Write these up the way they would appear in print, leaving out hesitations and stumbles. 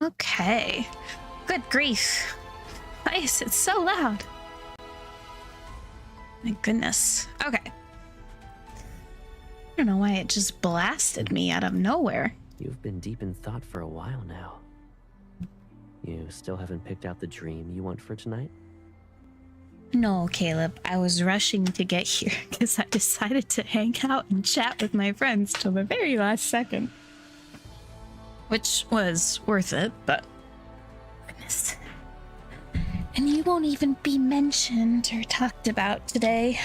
Okay. Good grief. Why is it so loud? My goodness. Okay. I don't know why it just blasted me out of nowhere. You've been deep in thought for a while now. You still haven't picked out the dream you want for tonight? No, Caleb. I was rushing to get here because I decided to hang out and chat with my friends till the very last second. Which was worth it, but... Goodness. And you won't even be mentioned or talked about today.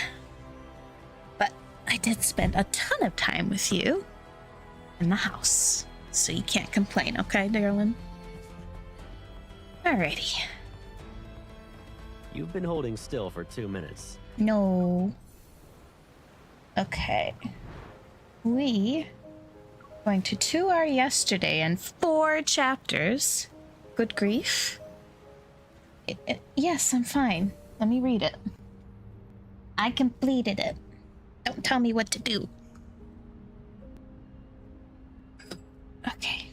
But I did spend a ton of time with you in the house, so you can't complain, okay, darling? Alrighty. You've been holding still for 2 minutes. No. Okay. We going to 2 hour yesterday and 4 chapters. Good grief. Yes, I'm fine. Let me read it. I completed it. Don't tell me what to do. Okay.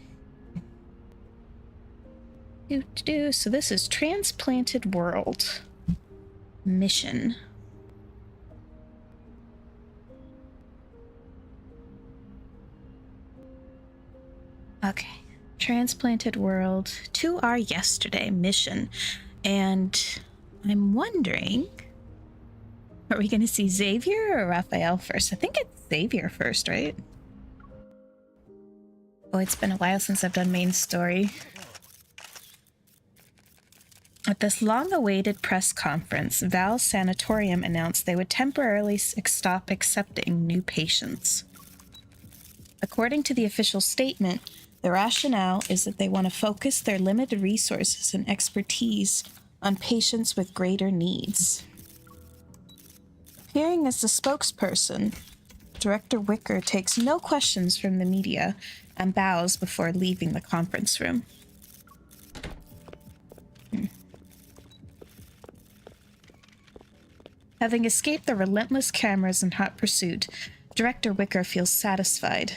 So this is Transplanted World. Mission. Okay. Transplanted World 2R yesterday mission. And I'm wondering, are we going to see Xavier or Raphael first? I think it's Xavier first, right? Oh, it's been a while since I've done main story. At this long-awaited press conference, Val's Sanatorium announced they would temporarily stop accepting new patients. According to the official statement, the rationale is that they want to focus their limited resources and expertise on patients with greater needs. Appearing as the spokesperson, Director Wicker takes no questions from the media and bows before leaving the conference room. Having escaped the relentless cameras in hot pursuit, Director Wicker feels satisfied.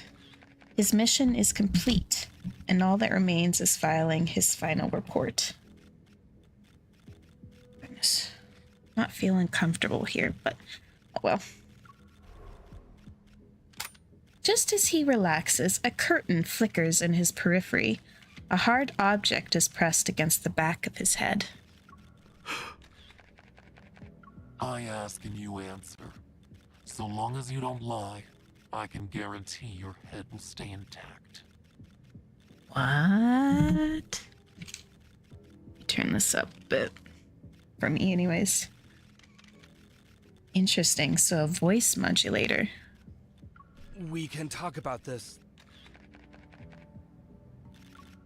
His mission is complete, and all that remains is filing his final report. Goodness. Not feeling comfortable here, but oh well. Just as he relaxes, a curtain flickers in his periphery. A hard object is pressed against the back of his head. I ask and you answer. So long as you don't lie, I can guarantee your head will stay intact. What? Turn this up a bit. For me, anyways. Interesting. So a voice modulator. We can talk about this.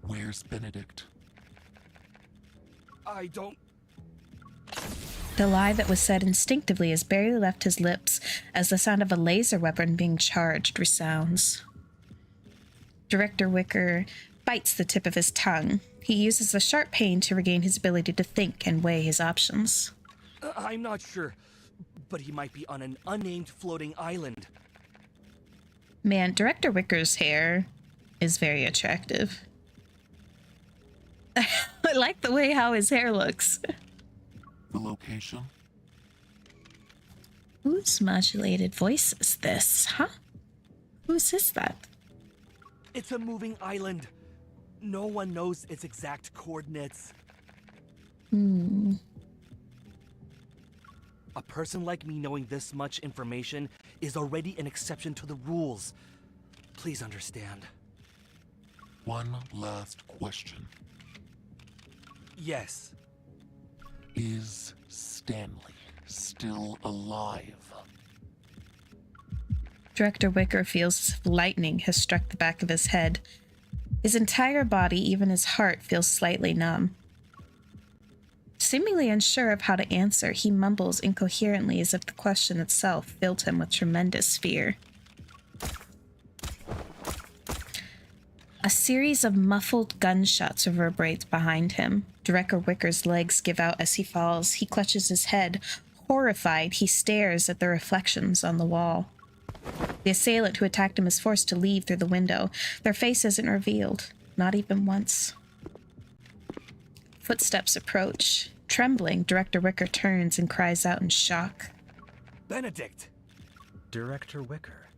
Where's Benedict? I don't... The lie that was said instinctively has barely left his lips as the sound of a laser weapon being charged resounds. Director Wicker bites the tip of his tongue. He uses the sharp pain to regain his ability to think and weigh his options. I'm not sure, but he might be on an unnamed floating island. Man, Director Wicker's hair is very attractive. I like the way how his hair looks. The location? Whose modulated voice is this, huh? Whose is that? It's a moving island. No one knows its exact coordinates. A person like me knowing this much information is already an exception to the rules. Please understand. One last question. Yes. Is Stanley still alive? Director Wicker feels as if lightning has struck the back of his head. His entire body, even his heart, feels slightly numb. Seemingly unsure of how to answer, he mumbles incoherently as if the question itself filled him with tremendous fear. A series of muffled gunshots reverberates behind him. Director Wicker's legs give out as he falls. He clutches his head. Horrified, he stares at the reflections on the wall. The assailant who attacked him is forced to leave through the window. Their face isn't revealed, not even once. footsteps approach. Trembling, Director Wicker turns and cries out in shock. Benedict! Director Wicker,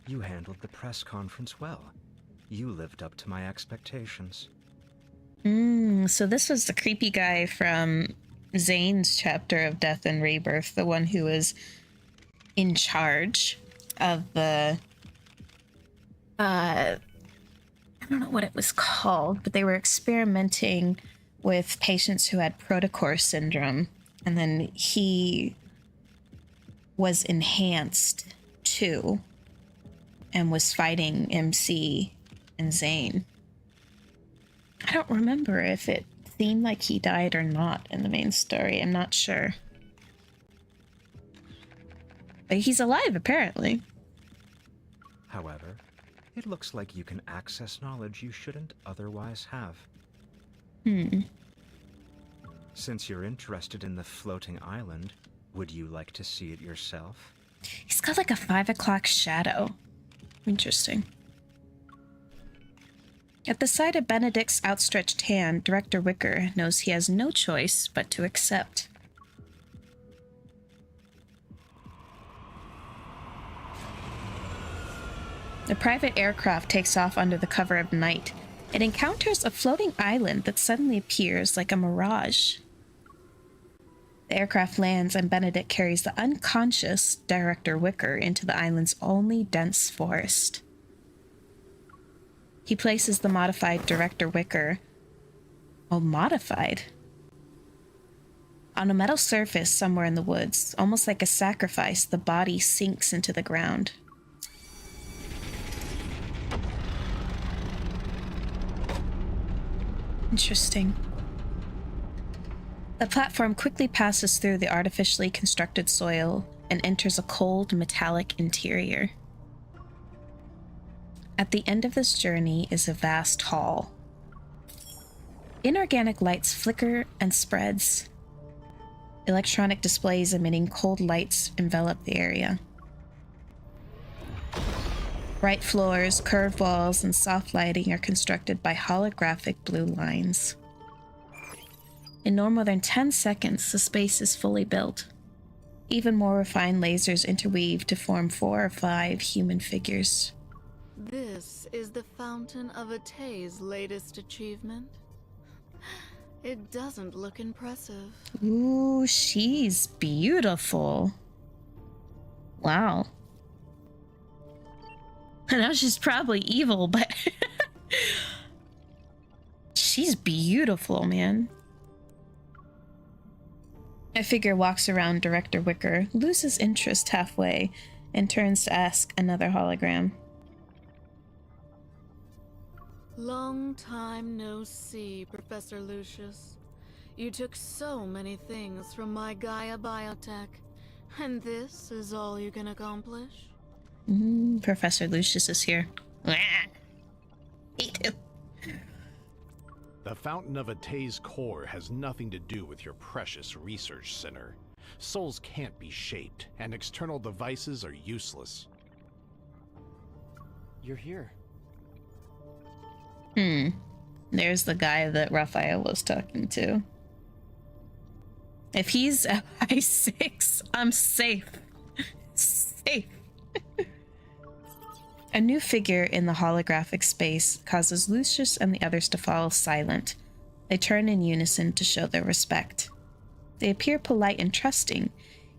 you handled the press conference well. You lived up to my expectations. So this was the creepy guy from Zane's chapter of Death and Rebirth, the one who was in charge of the I don't know what it was called, but they were experimenting with patients who had protocore syndrome, and then he was enhanced too and was fighting MC and Zane. I don't remember if it seemed like he died or not in the main story. I'm not sure. But he's alive, apparently. However, it looks like you can access knowledge you shouldn't otherwise have. Since you're interested in the floating island, would you like to see it yourself? He's got like a 5 o'clock shadow. Interesting. At the sight of Benedict's outstretched hand, Director Wicker knows he has no choice but to accept. The private aircraft takes off under the cover of night. It encounters a floating island that suddenly appears like a mirage. The aircraft lands and Benedict carries the unconscious Director Wicker into the island's only dense forest. He places the modified Director Wicker, modified, on a metal surface somewhere in the woods. Almost like a sacrifice, the body sinks into the ground. Interesting. The platform quickly passes through the artificially constructed soil and enters a cold, metallic interior. At the end of this journey is a vast hall. Inorganic lights flicker and spreads. Electronic displays emitting cold lights envelop the area. Bright floors, curved walls, and soft lighting are constructed by holographic blue lines. In no more than 10 seconds, the space is fully built. Even more refined lasers interweave to form 4 or 5 human figures. This is the Fountain of Atay's latest achievement. It doesn't look impressive. Ooh, she's beautiful. Wow. I know she's probably evil, but she's beautiful, man. A figure walks around Director Wicker, loses interest halfway, and turns to ask another hologram. Long time no see, Professor Lucius. You took so many things from my Gaia biotech, and this is all you can accomplish? Professor Lucius is here. Hate him. The Fountain of Atay's core has nothing to do with your precious research center. Souls can't be shaped, and external devices are useless. You're here. There's the guy that Raphael was talking to. If he's I6, I'm safe. Safe. A new figure in the holographic space causes Lucius and the others to fall silent. They turn in unison to show their respect. They appear polite and trusting,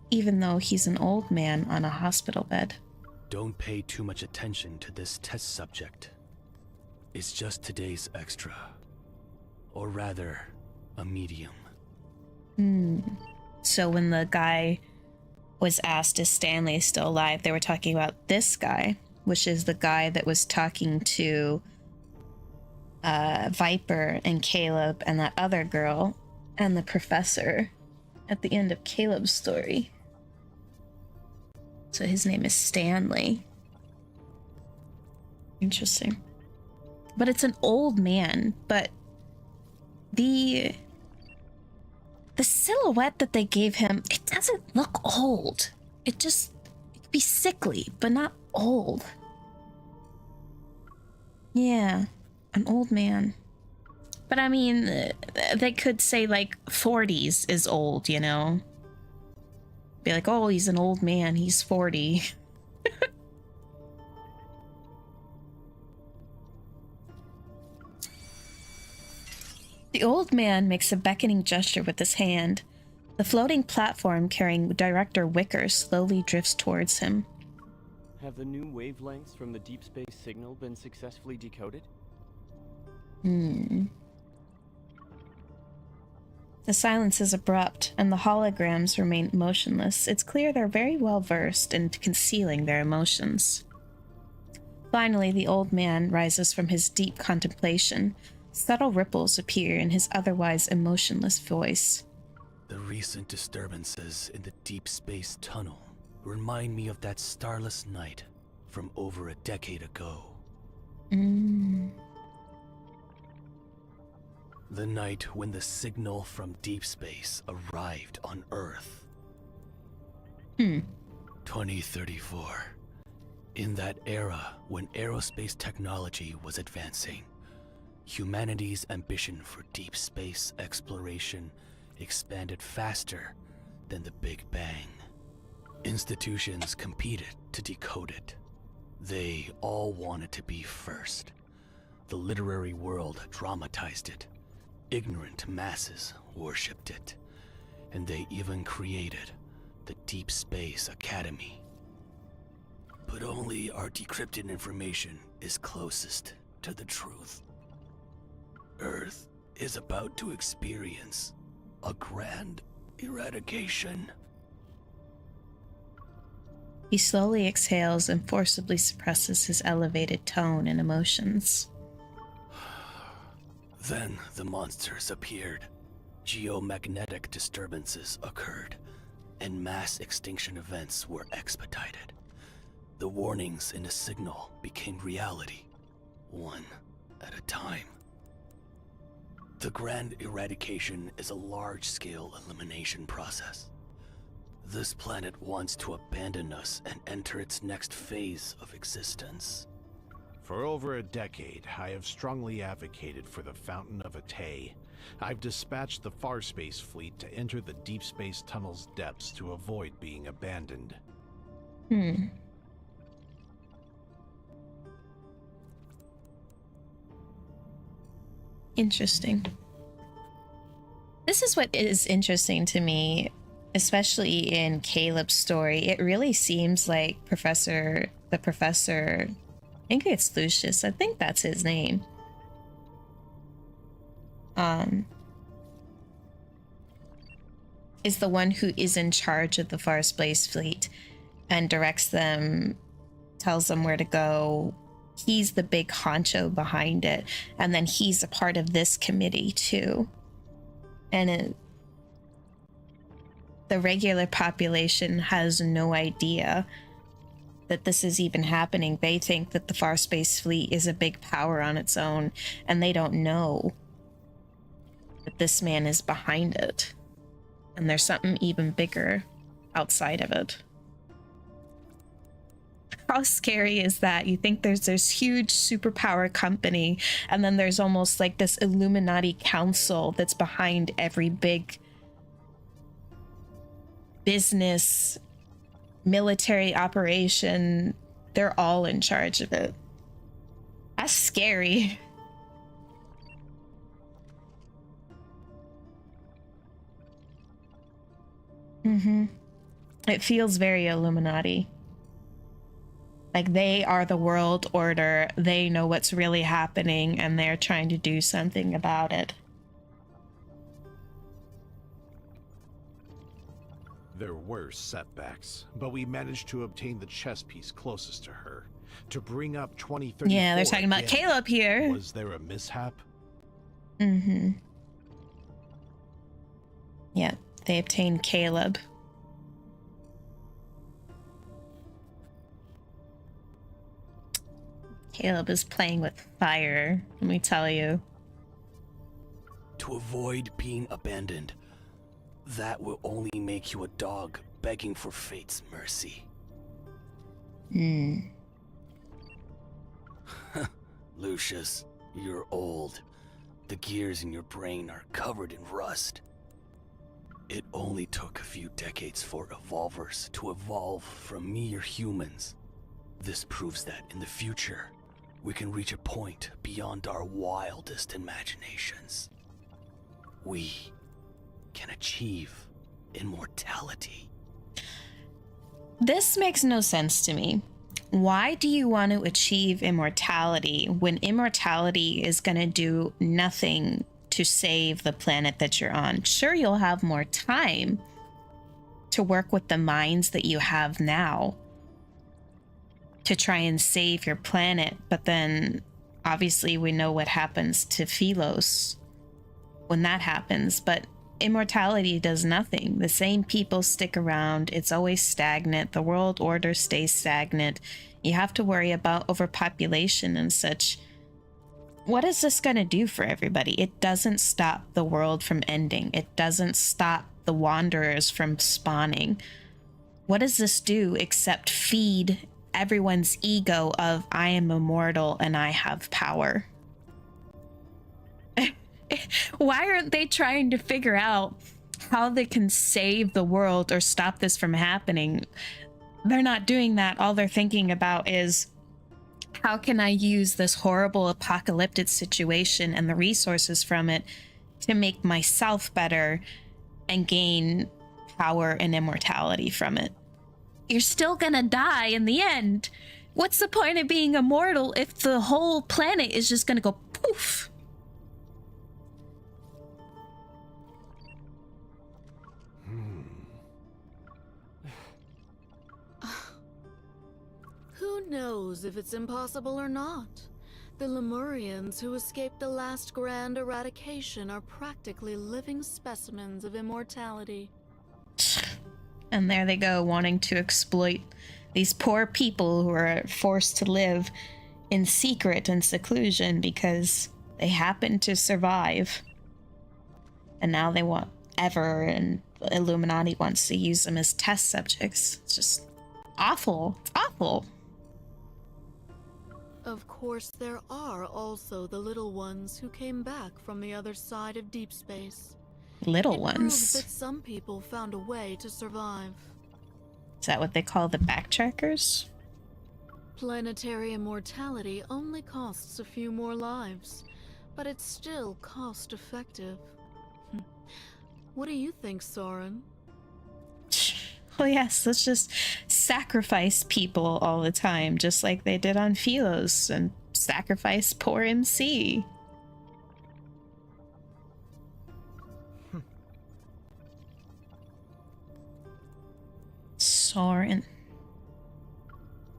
even though he's an old man on a hospital bed. Don't pay too much attention to this test subject. It's just today's extra. Or rather, a medium. So when the guy was asked, is Stanley still alive, they were talking about this guy, which is the guy that was talking to Viper and Caleb and that other girl and the professor at the end of Caleb's story. So his name is Stanley. Interesting. But it's an old man, but the silhouette that they gave him, it doesn't look old. It could be sickly, but not old. Yeah, an old man. But I mean, they could say like 40s is old, you know? Be like, oh, he's an old man, he's 40. The old man makes a beckoning gesture with his hand. The floating platform carrying Director Wicker slowly drifts towards him. Have the new wavelengths from the deep space signal been successfully decoded? The silence is abrupt, and the holograms remain motionless. It's clear they're very well versed in concealing their emotions. Finally, the old man rises from his deep contemplation. Subtle ripples appear in his otherwise emotionless voice. The recent disturbances in the deep space tunnel remind me of that starless night from over a decade ago. The night when the signal from deep space arrived on Earth. 2034. In that era when aerospace technology was advancing, humanity's ambition for deep space exploration expanded faster than the Big Bang. Institutions competed to decode it. They all wanted to be first. The literary world dramatized it. Ignorant masses worshipped it. And they even created the Deep Space Academy. But only our decrypted information is closest to the truth. Earth is about to experience a grand eradication. He slowly exhales and forcibly suppresses his elevated tone and emotions. Then the monsters appeared. Geomagnetic disturbances occurred, and mass extinction events were expedited. The warnings in the signal became reality, one at a time. The grand eradication is a large-scale elimination process. This planet wants to abandon us and enter its next phase of existence. For over a decade, I have strongly advocated for the Fountain of Atay. I've dispatched the Farspace fleet to enter the Deep Space Tunnel's depths to avoid being abandoned. Interesting. This is what is interesting to me, especially in Caleb's story. It really seems like the professor, I think it's Lucius, I think that's his name. Is the one who is in charge of the Farspace fleet and directs them, tells them where to go. He's the big honcho behind it, and then he's a part of this committee too. And the regular population has no idea that this is even happening. They think that the Farspace fleet is a big power on its own, and they don't know that this man is behind it. And there's something even bigger outside of it. How scary is that? You think there's this huge superpower company, and then there's almost like this Illuminati council that's behind every big business, military operation. They're all in charge of it. That's scary. It feels very Illuminati. Like they are the world order. They know what's really happening, and they're trying to do something about it. There were setbacks, but we managed to obtain the chess piece closest to her. To bring up 2034 Yeah, they're talking about again. Caleb here. Was there a mishap? Yeah, they obtained Caleb. Caleb is playing with fire, let me tell you. To avoid being abandoned, that will only make you a dog begging for fate's mercy. Hmm. Lucius, you're old. The gears in your brain are covered in rust. It only took a few decades for evolvers to evolve from mere humans. This proves that in the future, we can reach a point beyond our wildest imaginations. We can achieve immortality. This makes no sense to me. Why do you want to achieve immortality when immortality is going to do nothing to save the planet that you're on? Sure, you'll have more time to work with the minds that you have now to try and save your planet, but then obviously we know what happens to Philos when that happens, but immortality does nothing. The same people stick around. It's always stagnant. The world order stays stagnant. You have to worry about overpopulation and such. What is this going to do for everybody? It doesn't stop the world from ending. It doesn't stop the wanderers from spawning. What does this do except feed everyone's ego of I am immortal and I have power? Why aren't they trying to figure out how they can save the world or stop this from happening? They're not doing that. All they're thinking about is, how can I use this horrible apocalyptic situation and the resources from it to make myself better and gain power and immortality from it? You're still gonna die in the end. What's the point of being immortal if the whole planet is just gonna go poof? Who knows if it's impossible or not? The Lemurians who escaped the last grand eradication are practically living specimens of immortality. And there they go, wanting to exploit these poor people who are forced to live in secret and seclusion because they happen to survive. And now they want Ever, and the Illuminati wants to use them as test subjects. It's just awful. It's awful. Of course, there are also the little ones who came back from the other side of deep space. Little It ones. proves that some people found a way to survive. Is that what they call the backtrackers? Planetary immortality only costs a few more lives, but it's still cost-effective. What do you think, Soren? Well, yes, let's just sacrifice people all the time, just like they did on Philos, and sacrifice poor MC. Soren.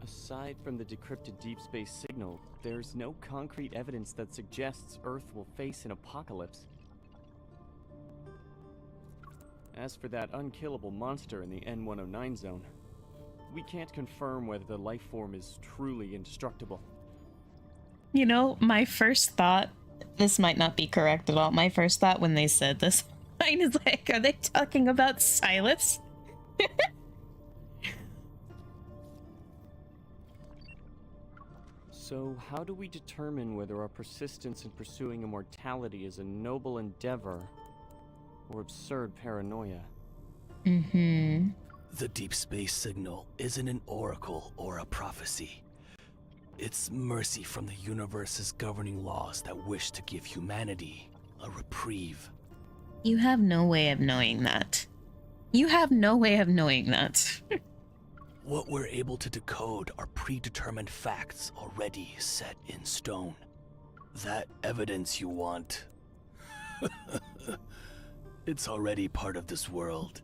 Aside from the decrypted deep space signal, there's no concrete evidence that suggests Earth will face an apocalypse. As for that unkillable monster in the N109 zone, we can't confirm whether the life form is truly indestructible. You know, my first thought, this might not be correct at all, my first thought when they said this line is like, are they talking about Silas? So how do we determine whether our persistence in pursuing immortality is a noble endeavor or absurd paranoia? Mm-hmm. The deep space signal isn't an oracle or a prophecy. It's mercy from the universe's governing laws that wish to give humanity a reprieve. You have no way of knowing that. You have no way of knowing that. What we're able to decode are predetermined facts already set in stone. That evidence you want, it's already part of this world.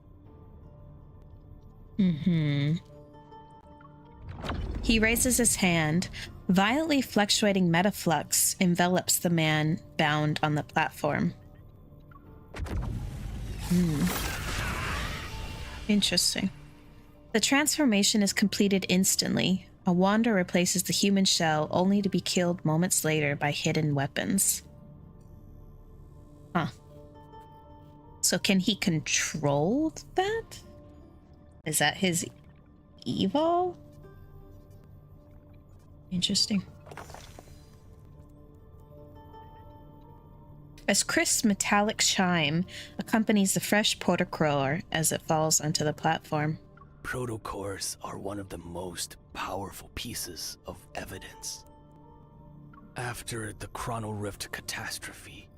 Mm-hmm. He raises his hand. Violently fluctuating metaflux envelops the man bound on the platform. Interesting. The transformation is completed instantly. A wander replaces the human shell, only to be killed moments later by hidden weapons. Huh. So can he control that? Is that his evil? Interesting. as crisp metallic chime accompanies the fresh protocroller as it falls onto the platform. Protocores are one of the most powerful pieces of evidence. After the Chrono Rift catastrophe,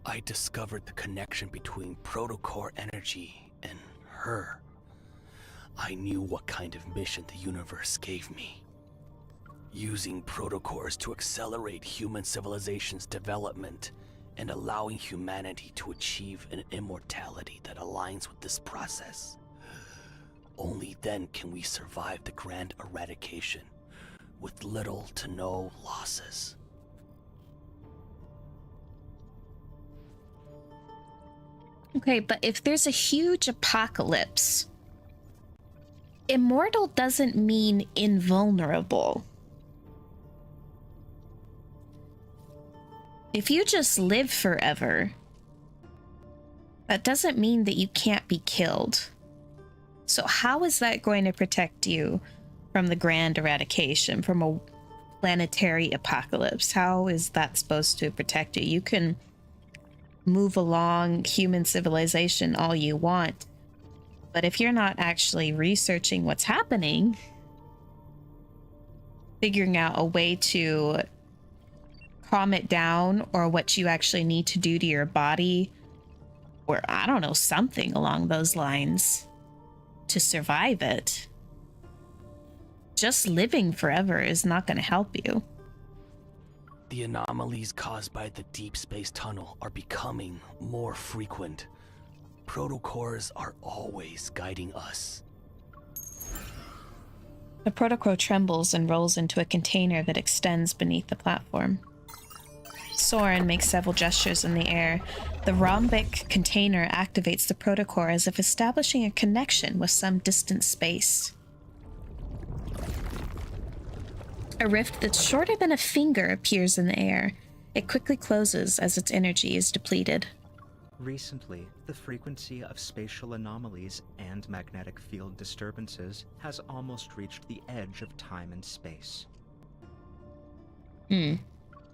I discovered the connection between protocore energy and her. I knew what kind of mission the universe gave me. Using protocores to accelerate human civilization's development and allowing humanity to achieve an immortality that aligns with this process. Only then can we survive the grand eradication with little to no losses. Okay, but if there's a huge apocalypse, immortal doesn't mean invulnerable. If you just live forever, that doesn't mean that you can't be killed. So how is that going to protect you from the grand eradication, from a planetary apocalypse? How is that supposed to protect you? You can move along human civilization all you want, but if you're not actually researching what's happening, figuring out a way to calm it down, or what you actually need to do to your body, or I don't know, something along those lines to survive it, just living forever is not going to help you. The anomalies caused by the deep space tunnel are becoming more frequent. Protocores are always guiding us. The protocol trembles and rolls into a container that extends beneath the platform. Soren makes several gestures in the air. The rhombic container activates the protocore as if establishing a connection with some distant space. A rift that's shorter than a finger appears in the air. It quickly closes as its energy is depleted. Recently, the frequency of spatial anomalies and magnetic field disturbances has almost reached the edge of time and space.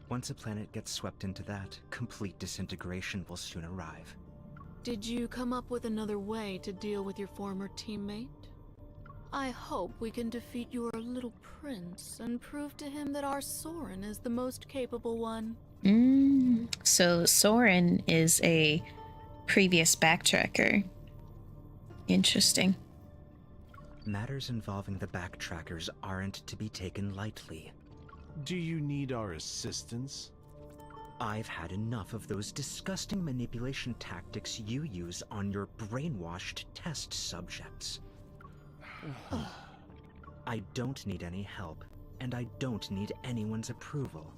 Once a planet gets swept into that, complete disintegration will soon arrive. Did you come up with another way to deal with your former teammate? I hope we can defeat your little prince and prove to him that our Soren is the most capable one. So Soren is a previous backtracker. Interesting. Matters involving the backtrackers aren't to be taken lightly. Do you need our assistance? I've had enough of those disgusting manipulation tactics you use on your brainwashed test subjects. I don't need any help, and I don't need anyone's approval.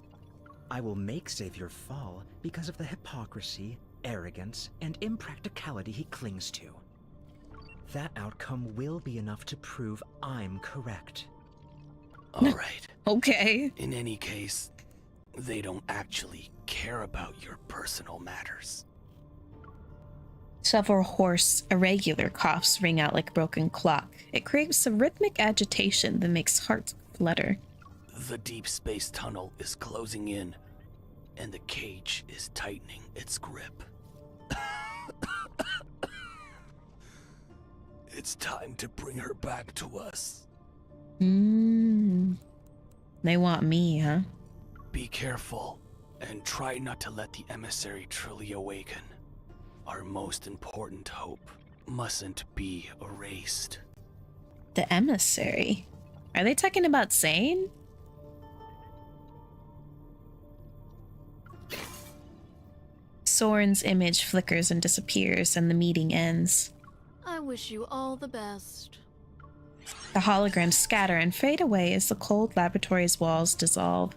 I will make Xavier fall because of the hypocrisy, arrogance, and impracticality he clings to. That outcome will be enough to prove I'm correct. All right. Okay. In any case, they don't actually care about your personal matters. Several hoarse, irregular coughs ring out like a broken clock. It creates a rhythmic agitation that makes hearts flutter. The deep space tunnel is closing in, and the cage is tightening its grip. It's time to bring her back to us. They want me, huh? Be careful, and try not to let the emissary truly awaken. Our most important hope mustn't be erased. The emissary? Are they talking about Zane? Soren's image flickers and disappears, and the meeting ends. I wish you all the best. The holograms scatter and fade away as the cold laboratory's walls dissolve.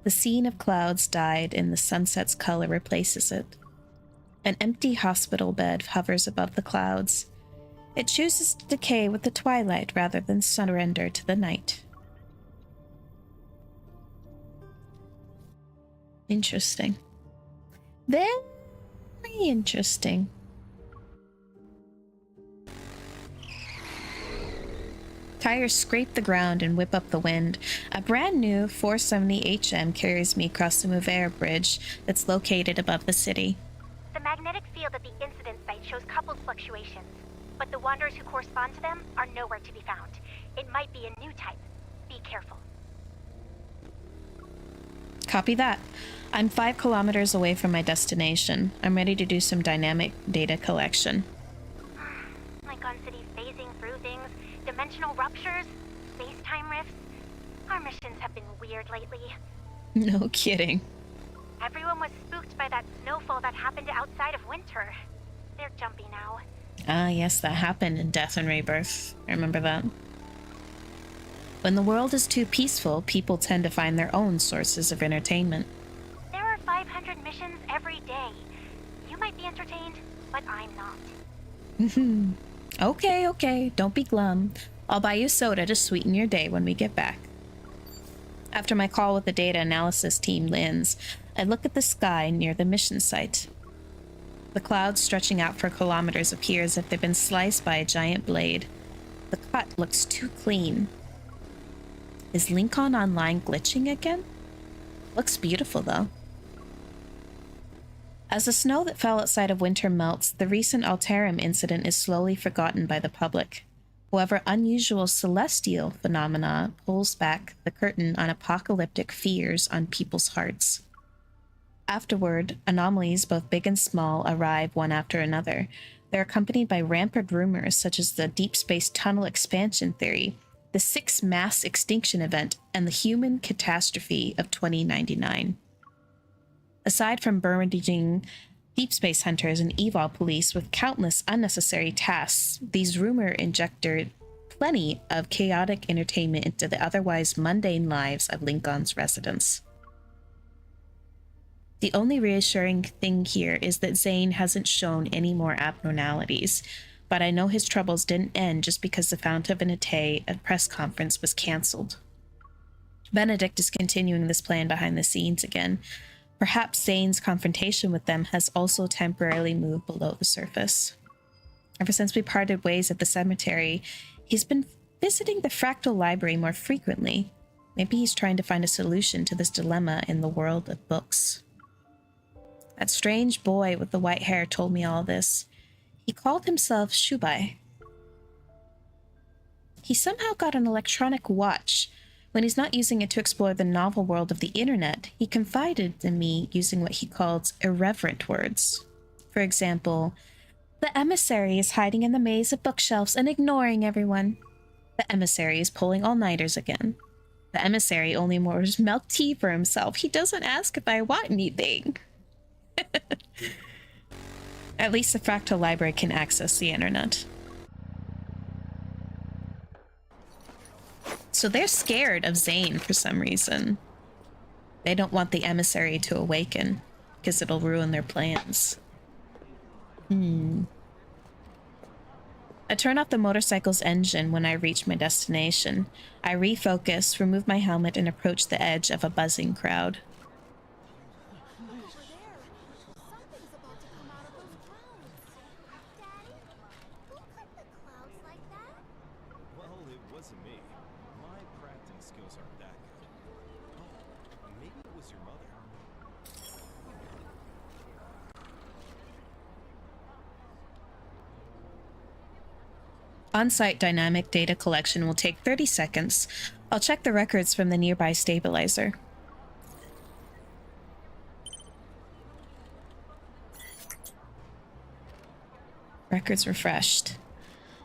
The scene of clouds dyed and the sunset's color replaces it. An empty hospital bed hovers above the clouds. It chooses to decay with the twilight rather than surrender to the night. Interesting. Very interesting. Tires scrape the ground and whip up the wind. A brand new 470 HM carries me across the Mouvere Bridge that's located above the city. The magnetic field at the incident site shows coupled fluctuations, but the wanderers who correspond to them are nowhere to be found. It might be a new type. Be careful. Copy that. I'm 5 kilometers away from my destination. I'm ready to do some dynamic data collection. Lincoln City's phasing through things, dimensional ruptures, space-time rifts. Our missions have been weird lately. No kidding. Everyone was spooked by that snowfall that happened outside of winter. They're jumpy now. Ah, yes, that happened in Death and Rebirth. I remember that. When the world is too peaceful, people tend to find their own sources of entertainment. There are 500 missions every day. You might be entertained, but I'm not. Okay, don't be glum. I'll buy you soda to sweeten your day when we get back. After my call with the data analysis team ends, I look at the sky near the mission site. The clouds stretching out for kilometers appear as if they've been sliced by a giant blade. The cut looks too clean. Is Lincoln Online glitching again? Looks beautiful, though. As the snow that fell outside of winter melts, the recent Alterum incident is slowly forgotten by the public. However, unusual celestial phenomena pulls back the curtain on apocalyptic fears on people's hearts. Afterward, anomalies, both big and small, arrive one after another. They're accompanied by rampant rumors such as the Deepspace tunnel expansion theory, the 6th mass extinction event, and the human catastrophe of 2099. Aside from burgeoning deep space hunters and evil police with countless unnecessary tasks, these rumors injected plenty of chaotic entertainment into the otherwise mundane lives of Lincoln's residents. The only reassuring thing here is that Zane hasn't shown any more abnormalities, but I know his troubles didn't end just because the Fountain of Anate press conference was cancelled. Benedict is continuing this plan behind the scenes again. Perhaps Zane's confrontation with them has also temporarily moved below the surface. Ever since we parted ways at the cemetery, he's been visiting the Fractal Library more frequently. Maybe he's trying to find a solution to this dilemma in the world of books. That strange boy with the white hair told me all this. He called himself Shubai. He somehow got an electronic watch. When he's not using it to explore the novel world of the internet, he confided in me using what he calls irreverent words. For example, the emissary is hiding in the maze of bookshelves and ignoring everyone. The emissary is pulling all-nighters again. The emissary only pours milk tea for himself. He doesn't ask if I want anything. At least the Fractal Library can access the internet. So they're scared of Zane for some reason. They don't want the emissary to awaken, because it'll ruin their plans. I turn off the motorcycle's engine when I reach my destination. I refocus, remove my helmet, and approach the edge of a buzzing crowd. On-site dynamic data collection will take 30 seconds. I'll check the records from the nearby stabilizer. Records refreshed.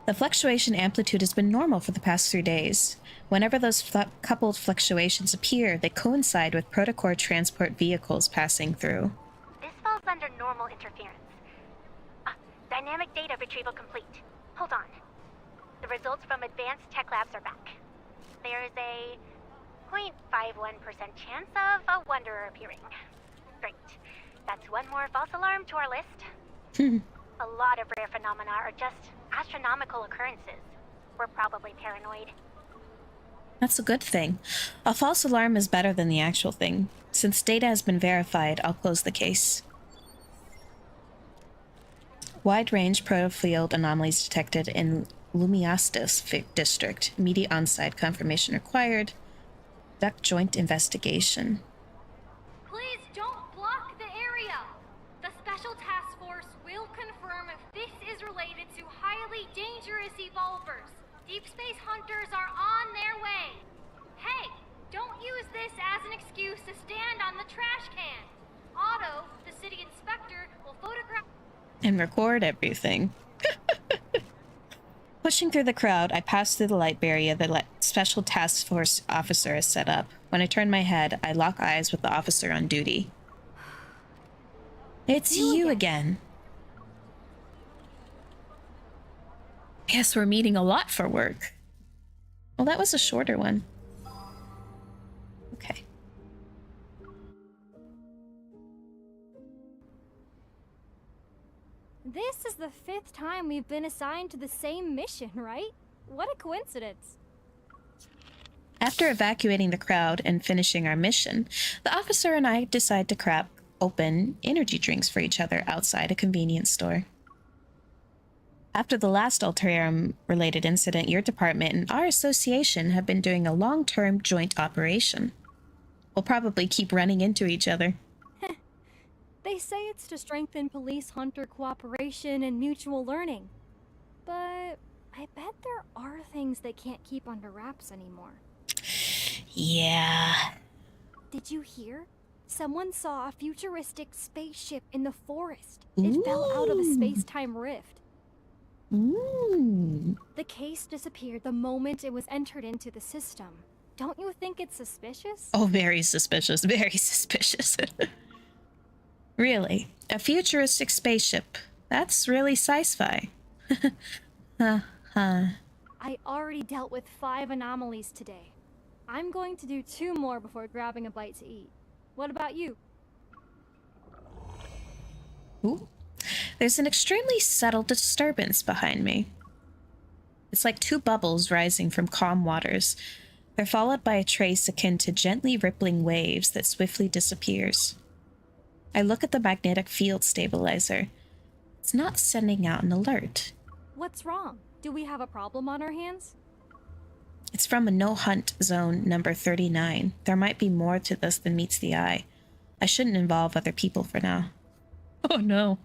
The fluctuation amplitude has been normal for the past 3 days. Whenever those coupled fluctuations appear, they coincide with protocore transport vehicles passing through. This falls under normal interference. Dynamic data retrieval complete. Hold on. The results from advanced tech labs are back. There is a 0.51% chance of a wanderer appearing. Great. That's one more false alarm to our list. A lot of rare phenomena are just astronomical occurrences. We're probably paranoid. That's a good thing. A false alarm is better than the actual thing. Since data has been verified, I'll close the case. Wide-range protofield anomalies detected in Lumiastis district. Immediate on-site confirmation required. Duck joint investigation. Please don't block the area. The Special Task Force will confirm if this is related to highly dangerous evolvers. Deep Space hunters are on their way. Hey, don't use this as an excuse to stand on the trash can. Otto, the city inspector, will photograph And record everything. Pushing through the crowd, I pass through the light barrier the Special Task Force officer has set up. When I turn my head, I lock eyes with the officer on duty. It's you again. Yes, we're meeting a lot for work. Well, that was a shorter one. Okay. This is the 5th time we've been assigned to the same mission, right? What a coincidence. After evacuating the crowd and finishing our mission, the officer and I decide to crack open energy drinks for each other outside a convenience store. After the last Alterum-related incident, your department and our association have been doing a long-term joint operation. We'll probably keep running into each other. They say it's to strengthen police-hunter cooperation and mutual learning. But I bet there are things they can't keep under wraps anymore. Yeah. Did you hear? Someone saw a futuristic spaceship in the forest. It fell out of a space-time rift. The case disappeared the moment it was entered into the system. Don't you think it's suspicious? Oh, very suspicious. Very suspicious. Really? A futuristic spaceship? That's really sci-fi. I already dealt with 5 anomalies today. I'm going to do 2 more before grabbing a bite to eat. What about you? Ooh. There's an extremely subtle disturbance behind me. It's like 2 bubbles rising from calm waters. They're followed by a trace akin to gently rippling waves that swiftly disappears. I look at the magnetic field stabilizer. It's not sending out an alert. What's wrong? Do we have a problem on our hands? It's from a no-hunt zone number 39. There might be more to this than meets the eye. I shouldn't involve other people for now. Oh no.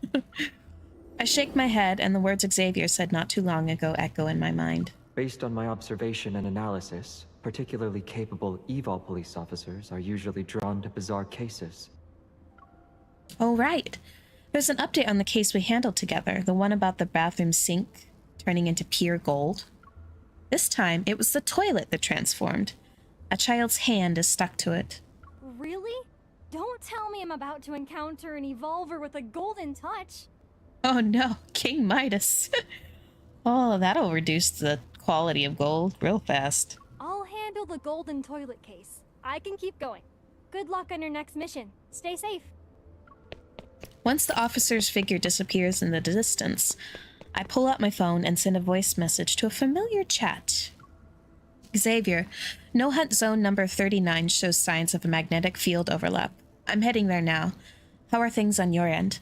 I shake my head, and the words Xavier said not too long ago echo in my mind. Based on my observation and analysis, particularly capable evol police officers are usually drawn to bizarre cases. Oh, right. There's an update on the case we handled together, the one about the bathroom sink turning into pure gold. This time, it was the toilet that transformed. A child's hand is stuck to it. Really? Don't tell me I'm about to encounter an evolver with a golden touch. Oh no, King Midas. Oh, that'll reduce the quality of gold real fast. I'll handle the golden toilet case. I can keep going. Good luck on your next mission. Stay safe. Once the officer's figure disappears in the distance, I pull out my phone and send a voice message to a familiar chat. Xavier, no hunt zone number 39 shows signs of a magnetic field overlap. I'm heading there now. How are things on your end?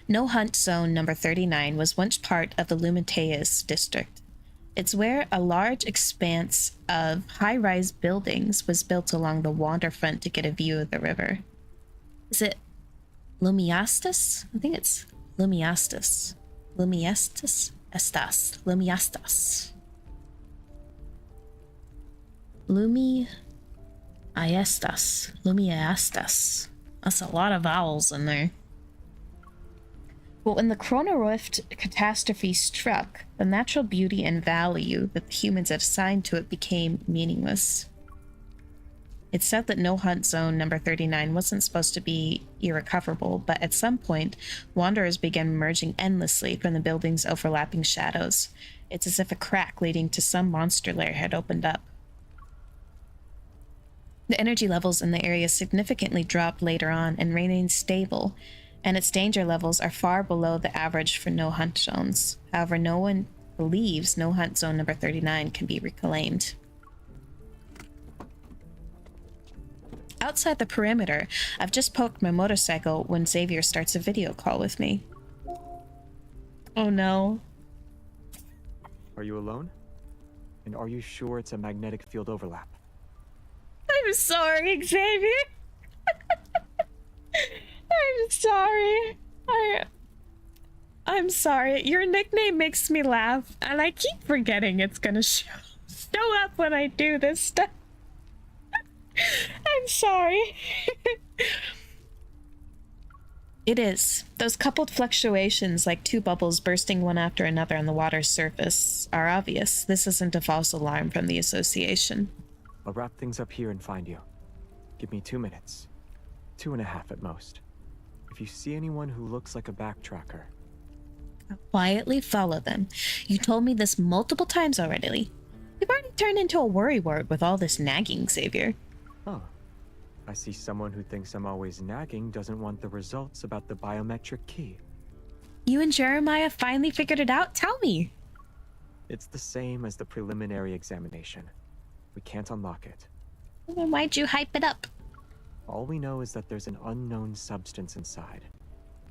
No hunt zone number 39 was once part of the Lumenteus district. It's where a large expanse of high-rise buildings was built along the waterfront to get a view of the river. Is it Lumiastis? I think it's Lumiastis. Lumiastis? Estas. Lumiastas. Lumiastas. Lumiastas. That's a lot of vowels in there. But when the Chronorift catastrophe struck, the natural beauty and value that the humans had assigned to it became meaningless. It's said that no hunt zone number 39 wasn't supposed to be irrecoverable, but at some point, wanderers began emerging endlessly from the building's overlapping shadows. It's as if a crack leading to some monster lair had opened up. The energy levels in the area significantly dropped later on and remained stable, and its danger levels are far below the average for no-hunt zones. However, no one believes no-hunt zone number 39 can be reclaimed. outside the perimeter. I've just poked my motorcycle when Xavier starts a video call with me. Oh no. Are you alone? And are you sure it's a magnetic field overlap? I'm sorry, Xavier. I'm sorry. I'm sorry. Your nickname makes me laugh, and I keep forgetting it's gonna show up when I do this stuff. I'm sorry. It is. Those coupled fluctuations, like two bubbles bursting one after another on the water's surface, are obvious. This isn't a false alarm from the association. I'll wrap things up here and find you. Give me 2 minutes. 2.5 at most. If you see anyone who looks like a backtracker, I'll quietly follow them. You told me this multiple times already. You've already turned into a worrywart with all this nagging, Xavier. oh, I see someone who thinks I'm always nagging doesn't want the results about the biometric key. You and Jeremiah finally figured it out? Tell me. It's the same as the preliminary examination. We can't unlock it. Then why'd you hype it up? All we know is that there's an unknown substance inside,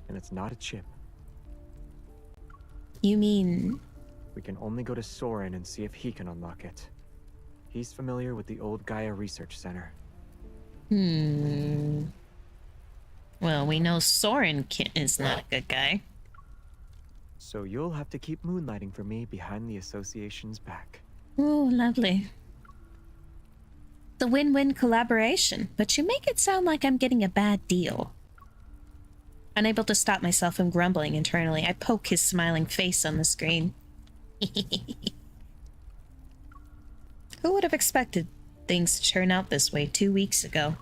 and it's not a chip. You mean... We can only go to Soren and see if he can unlock it. He's familiar with the old Gaia Research Center. Well, we know Soren is not a good guy. So you'll have to keep moonlighting for me behind the association's back. Ooh, lovely. The win-win collaboration, but you make it sound like I'm getting a bad deal. Unable to stop myself from grumbling internally, I poke his smiling face on the screen. Who would have expected things to turn out this way 2 weeks ago?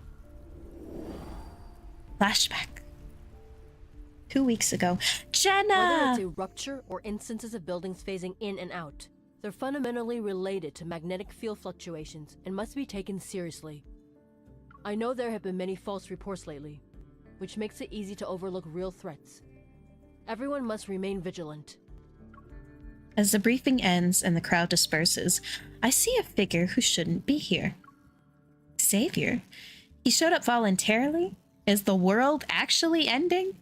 Flashback. 2 weeks ago. Jenna! Whether it's a rupture or instances of buildings phasing in and out, they're fundamentally related to magnetic field fluctuations and must be taken seriously. I know there have been many false reports lately, which makes it easy to overlook real threats. Everyone must remain vigilant. As the briefing ends and the crowd disperses, I see a figure who shouldn't be here. Xavier? He showed up voluntarily? Is the world actually ending?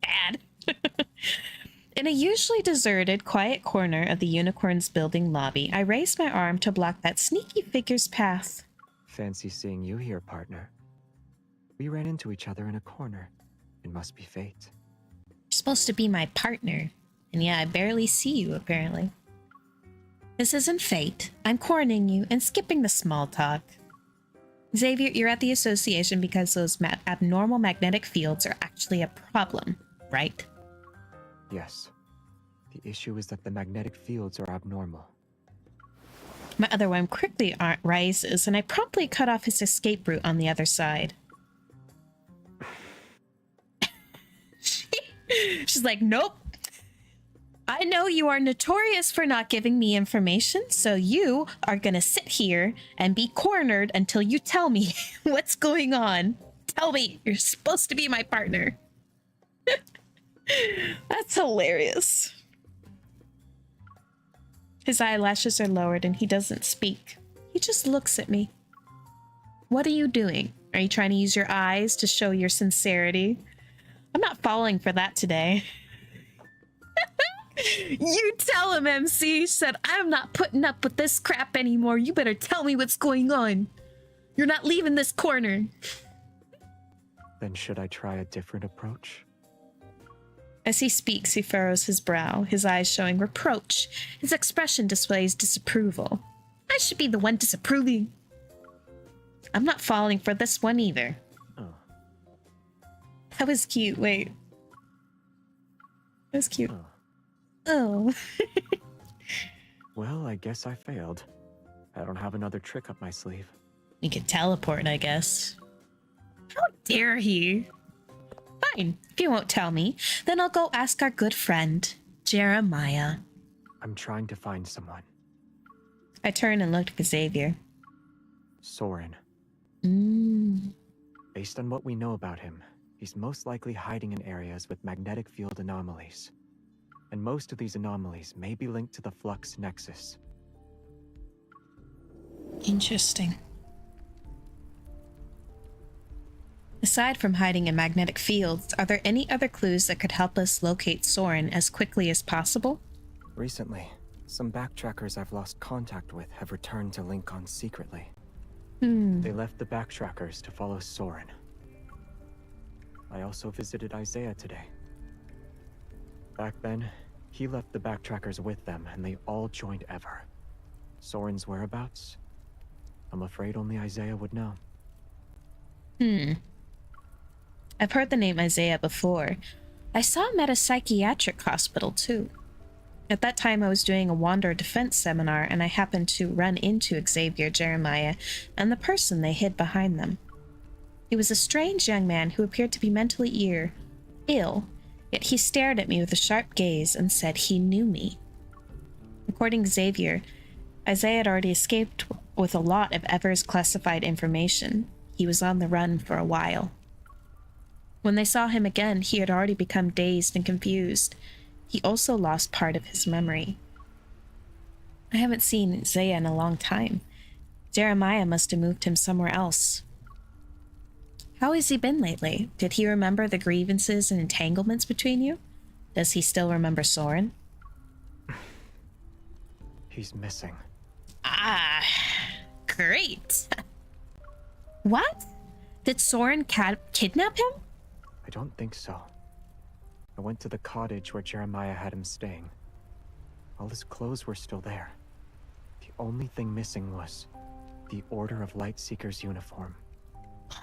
Sad. In a usually deserted, quiet corner of the Unicorn's building lobby, I raise my arm to block that sneaky figure's path. Fancy seeing you here, partner. We ran into each other in a corner. It must be fate. You're supposed to be my partner. And yeah, I barely see you, apparently. This isn't fate. I'm cornering you and skipping the small talk. Xavier, you're at the association because those abnormal magnetic fields are actually a problem, right? Yes. The issue is that the magnetic fields are abnormal. My other one quickly rises, and I promptly cut off his escape route on the other side. She's like, nope. I know you are notorious for not giving me information, so you are gonna sit here and be cornered until you tell me what's going on. Tell me, you're supposed to be my partner. That's hilarious. His eyelashes are lowered and he doesn't speak. He just looks at me. What are you doing? Are you trying to use your eyes to show your sincerity? I'm not falling for that today. You tell him, MC said, I'm not putting up with this crap anymore. You better tell me what's going on. You're not leaving this corner. Then should I try a different approach? As he speaks, he furrows his brow, his eyes showing reproach. His expression displays disapproval. I should be the one disapproving. I'm not falling for this one either. Oh. That was cute. Wait. That was cute. Oh. Oh. Well, I guess I failed. I don't have another trick up my sleeve. You could teleport, I guess. How dare he? Fine. If you won't tell me, then I'll go ask our good friend, Jeremiah. I'm trying to find someone. I turn and look at Xavier. Soren. Based on what we know about him, he's most likely hiding in areas with magnetic field anomalies. And most of these anomalies may be linked to the flux nexus. Interesting. Aside from hiding in magnetic fields, are there any other clues that could help us locate Soren as quickly as possible? Recently, some backtrackers I've lost contact with have returned to Lincoln secretly. They left the backtrackers to follow Soren. I also visited Isaiah today. Back then, he left the backtrackers with them and they all joined Ever. Soren's whereabouts? I'm afraid only Isaiah would know. I've heard the name Isaiah before. I saw him at a psychiatric hospital too. At that time, I was doing a Wander defense seminar and I happened to run into Xavier, Jeremiah, and the person they hid behind them. He was a strange young man who appeared to be mentally ill, yet he stared at me with a sharp gaze and said he knew me. According to Xavier, Isaiah had already escaped with a lot of Ever's classified information. He was on the run for a while. When they saw him again, he had already become dazed and confused. He also lost part of his memory. I haven't seen Isaiah in a long time. Jeremiah must have moved him somewhere else. How has he been lately? Did he remember the grievances and entanglements between you? Does he still remember Soren? He's missing. Ah, great. What? Did Soren kidnap him? I don't think so. I went to the cottage where Jeremiah had him staying. All his clothes were still there. The only thing missing was the Order of Lightseeker's uniform.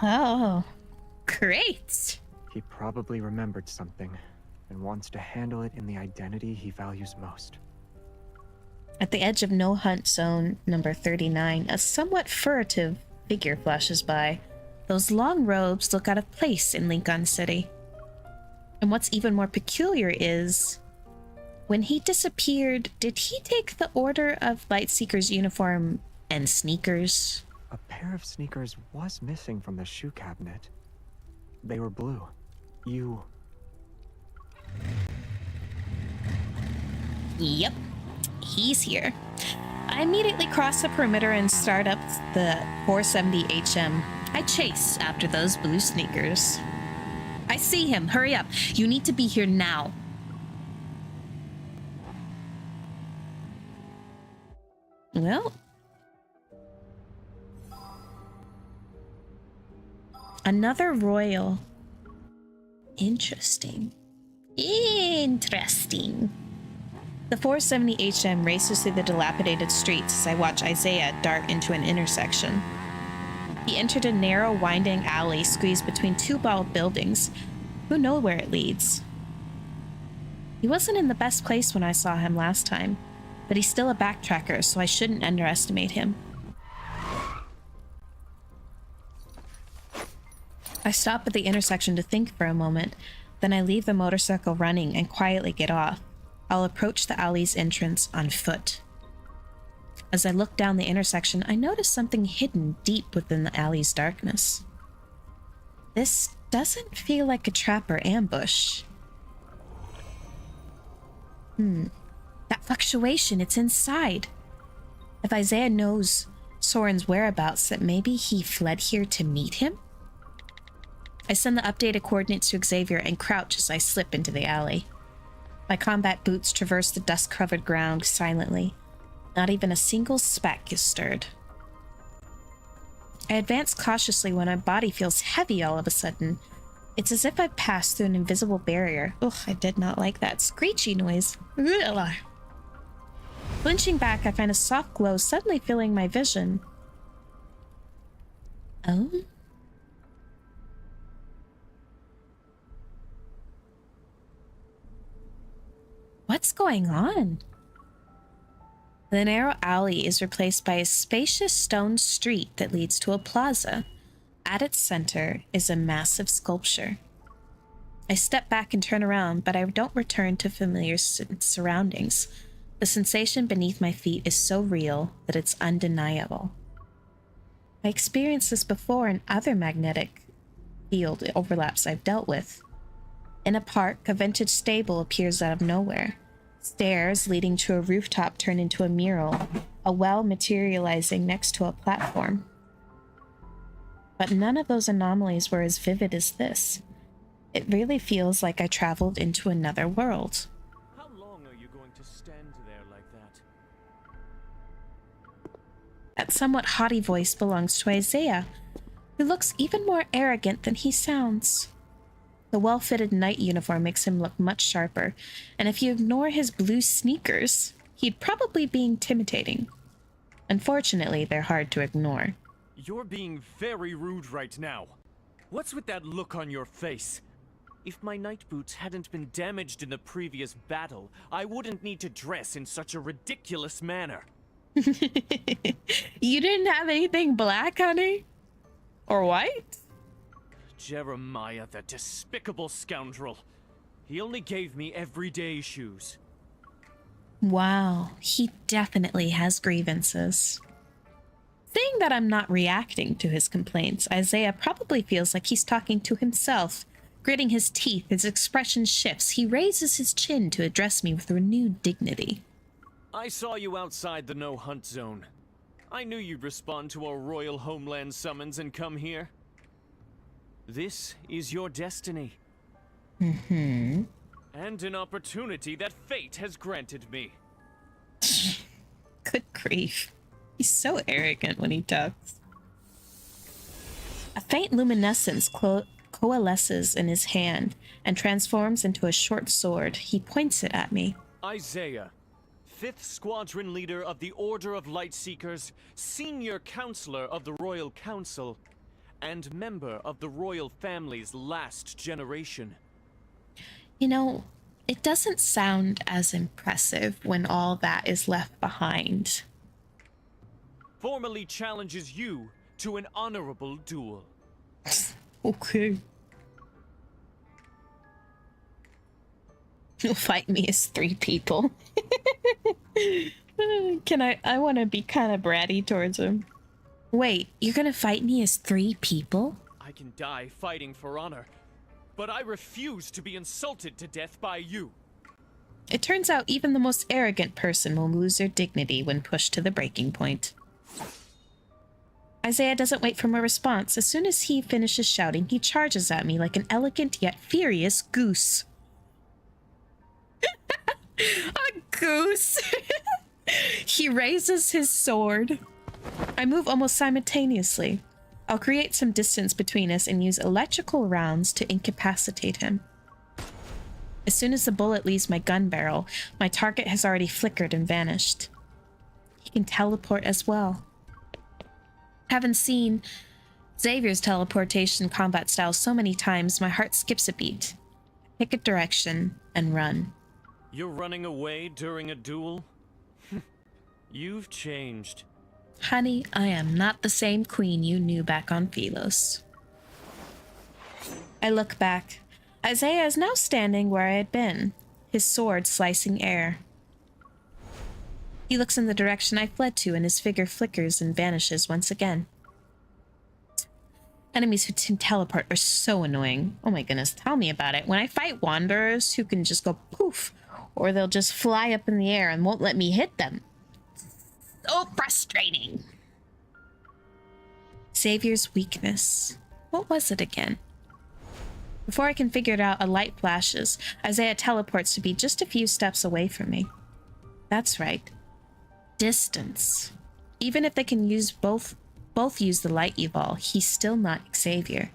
Oh, great. He probably remembered something and wants to handle it in the identity he values most. At the edge of No Hunt Zone number 39, a somewhat furtive figure flashes by. Those long robes look out of place in Lincoln City. And what's even more peculiar is, when he disappeared, did he take the Order of Lightseeker's uniform and sneakers? A pair of sneakers was missing from the shoe cabinet. They were blue. Yep, he's here. I immediately cross the perimeter and start up the 470 HM. I chase after those blue sneakers. I see him. Hurry up. You need to be here now. Well. Another royal. Interesting. Interesting. The 470 HM races through the dilapidated streets as I watch Isaiah dart into an intersection. He entered a narrow, winding alley squeezed between two bald buildings. Who knows where it leads? He wasn't in the best place when I saw him last time, but he's still a backtracker, so I shouldn't underestimate him. I stop at the intersection to think for a moment, then I leave the motorcycle running and quietly get off. I'll approach the alley's entrance on foot. As I look down the intersection, I notice something hidden deep within the alley's darkness. This doesn't feel like a trap or ambush. That fluctuation, it's inside. If Isaiah knows Soren's whereabouts, that maybe he fled here to meet him? I send the updated coordinates to Xavier and crouch as I slip into the alley. My combat boots traverse the dust-covered ground silently. Not even a single speck is stirred. I advance cautiously when my body feels heavy all of a sudden. It's as if I've passed through an invisible barrier. Ugh, I did not like that screechy noise. Ugh. Flinching back, I find a soft glow suddenly filling my vision. Oh? What's going on? The narrow alley is replaced by a spacious stone street that leads to a plaza. At its center is a massive sculpture. I step back and turn around, but I don't return to familiar surroundings. The sensation beneath my feet is so real that it's undeniable. I experienced this before in other magnetic field overlaps I've dealt with. In a park, a vintage stable appears out of nowhere. Stairs leading to a rooftop turn into a mural, a well materializing next to a platform. but none of those anomalies were as vivid as this. It really feels like I traveled into another world. How long are you going to stand there like that? That somewhat haughty voice belongs to Isaiah, who looks even more arrogant than he sounds. The well-fitted knight uniform makes him look much sharper, and if you ignore his blue sneakers, he'd probably be intimidating. Unfortunately, they're hard to ignore. You're being very rude right now. What's with that look on your face? If my night boots hadn't been damaged in the previous battle, I wouldn't need to dress in such a ridiculous manner. You didn't have anything black, honey? Or white? Jeremiah, the despicable scoundrel. He only gave me everyday shoes. Wow, he definitely has grievances. Seeing that I'm not reacting to his complaints, Isaiah probably feels like he's talking to himself. Gritting his teeth, his expression shifts. He raises his chin to address me with renewed dignity. I saw you outside the no-hunt zone. I knew you'd respond to our royal homeland summons and come here. This is your destiny. Mm-hmm. And an opportunity that fate has granted me. Good grief. He's so arrogant when he talks. A faint luminescence coalesces in his hand and transforms into a short sword. He points it at me. Isaiah, 5th Squadron Leader of the Order of Lightseekers, Senior Counselor of the Royal Council, and member of the royal family's last generation. You know, it doesn't sound as impressive when all that is left behind. Formally challenges you to an honorable duel. Okay. You'll fight me as 3 people. I want to be kind of bratty towards him. Wait, you're gonna fight me as 3 people? I can die fighting for honor, but I refuse to be insulted to death by you. It turns out even the most arrogant person will lose their dignity when pushed to the breaking point. Isaiah doesn't wait for my response. As soon as he finishes shouting, he charges at me like an elegant yet furious goose. A goose! He raises his sword. I move almost simultaneously. I'll create some distance between us and use electrical rounds to incapacitate him. As soon as the bullet leaves my gun barrel, my target has already flickered and vanished. He can teleport as well. Having seen Xavier's teleportation combat style so many times, my heart skips a beat. Pick a direction and run. You're running away during a duel? You've changed. Honey, I am not the same queen you knew back on Philos. I look back. Isaiah is now standing where I had been, his sword slicing air. He looks in the direction I fled to, and his figure flickers and vanishes once again. Enemies who can teleport are so annoying. Oh my goodness, tell me about it. When I fight wanderers who can just go poof, or they'll just fly up in the air and won't let me hit them. So frustrating. Xavier's weakness. What was it again? Before I can figure it out, a light flashes. Isaiah teleports to be just a few steps away from me. That's right. Distance. Even if they can use both use the light evol, he's still not Xavier.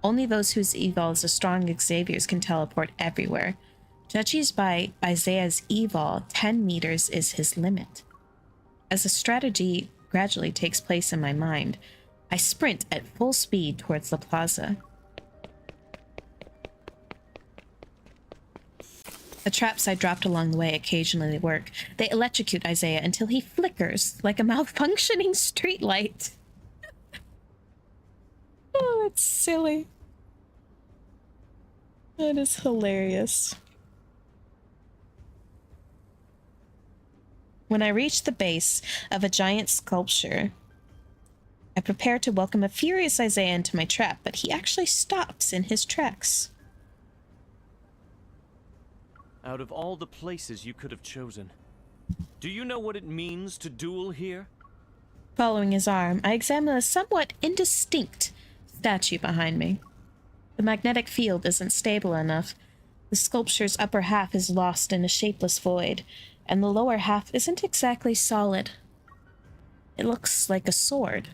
Only those whose evol is as strong as Xavier's can teleport everywhere. Judging by Isaiah's evol, 10 meters is his limit. As a strategy gradually takes place in my mind, I sprint at full speed towards the plaza. The traps I dropped along the way occasionally work. They electrocute Isaiah until he flickers like a malfunctioning streetlight. Oh, it's silly. That is hilarious. When I reach the base of a giant sculpture, I prepare to welcome a furious Isaiah into my trap, but he actually stops in his tracks. Out of all the places you could have chosen, do you know what it means to duel here? Following his arm, I examine a somewhat indistinct statue behind me. The magnetic field isn't stable enough. The sculpture's upper half is lost in a shapeless void, and the lower half isn't exactly solid. It looks like a sword.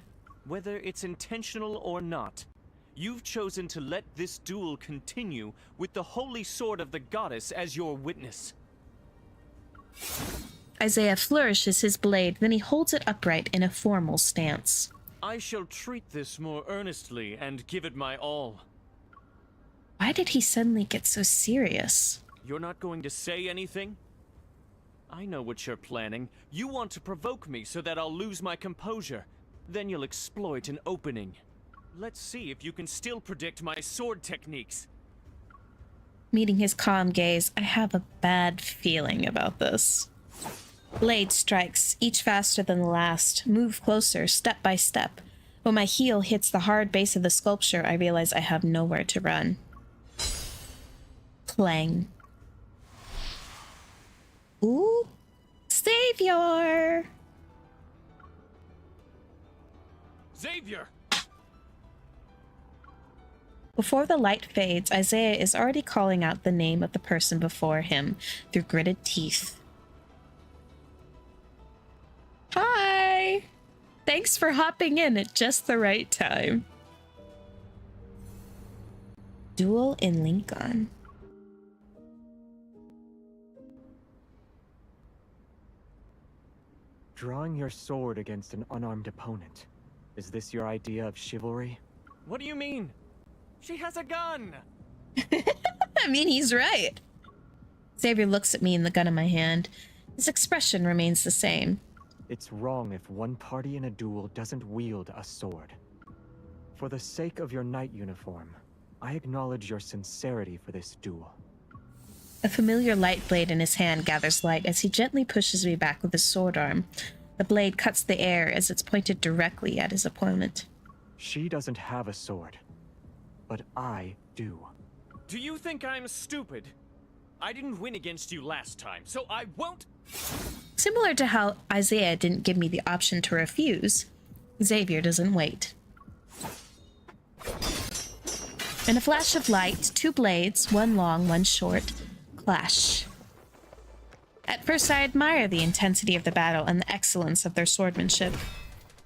Whether it's intentional or not, you've chosen to let this duel continue with the holy sword of the goddess as your witness. Isaiah flourishes his blade, then he holds it upright in a formal stance. I shall treat this more earnestly and give it my all. Why did he suddenly get so serious? You're not going to say anything? I know what you're planning. You want to provoke me so that I'll lose my composure. Then you'll exploit an opening. Let's see if you can still predict my sword techniques. Meeting his calm gaze, I have a bad feeling about this. Blade strikes, each faster than the last, move closer, step by step. When my heel hits the hard base of the sculpture, I realize I have nowhere to run. Clang. Ooh, Savior! Xavier! Before the light fades, Isaiah is already calling out the name of the person before him through gritted teeth. Hi! Thanks for hopping in at just the right time. Duel in Lincoln. Drawing your sword against an unarmed opponent. Is this your idea of chivalry? What do you mean? She has a gun! I mean, he's right. Xavier looks at me and the gun in my hand. His expression remains the same. It's wrong if one party in a duel doesn't wield a sword. For the sake of your knight uniform, I acknowledge your sincerity for this duel. A familiar light blade in his hand gathers light as he gently pushes me back with his sword arm. The blade cuts the air as it's pointed directly at his opponent. She doesn't have a sword, but I do. Do you think I'm stupid? I didn't win against you last time, so I won't... Similar to how Isaiah didn't give me the option to refuse, Xavier doesn't wait. In a flash of light, two blades, one long, one short, clash. At first I admire the intensity of the battle and the excellence of their swordsmanship.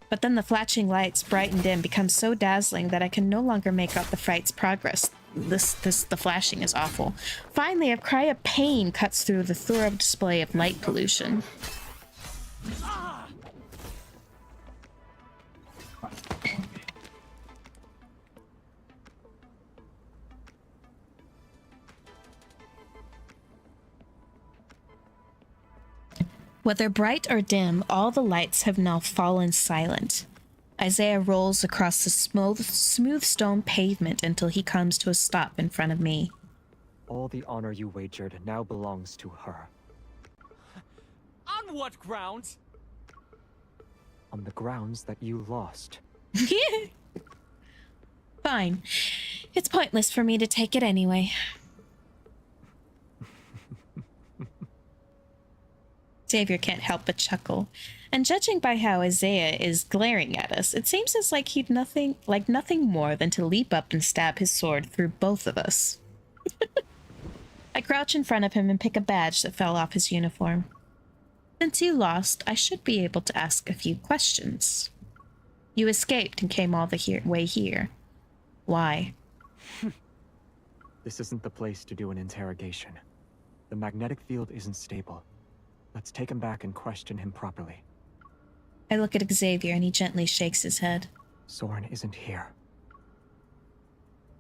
But then the flashing lights, bright and dim, become so dazzling that I can no longer make out the fight's progress. The flashing is awful. Finally, a cry of pain cuts through the thorough display of light pollution. Whether bright or dim, all the lights have now fallen silent. Isaiah rolls across the smooth stone pavement until he comes to a stop in front of me. All the honor you wagered now belongs to her. On what grounds? On the grounds that you lost. Fine. It's pointless for me to take it anyway. Xavier can't help but chuckle, and judging by how Isaiah is glaring at us, it seems as like he'd nothing more than to leap up and stab his sword through both of us. I crouch in front of him and pick a badge that fell off his uniform. Since you lost, I should be able to ask a few questions. You escaped and came all the way here. Why? This isn't the place to do an interrogation. The magnetic field isn't stable. Let's take him back and question him properly. I look at Xavier and he gently shakes his head. Soren isn't here.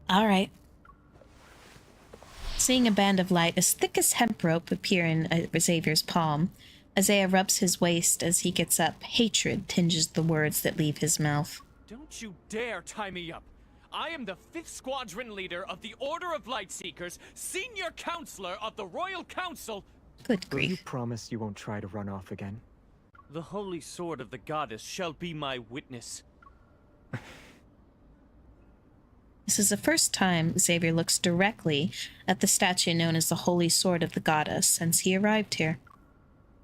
All right. Seeing a band of light as thick as hemp rope appear in Xavier's palm, Isaiah rubs his waist as he gets up. Hatred tinges the words that leave his mouth. Don't you dare tie me up. I am the 5th Squadron leader of the Order of Lightseekers, senior counselor of the Royal Council. Good Will you grief. promise you won't try to run off again? The holy sword of the goddess shall be my witness. This is the first time Xavier looks directly at the statue known as the Holy Sword of the Goddess since he arrived here.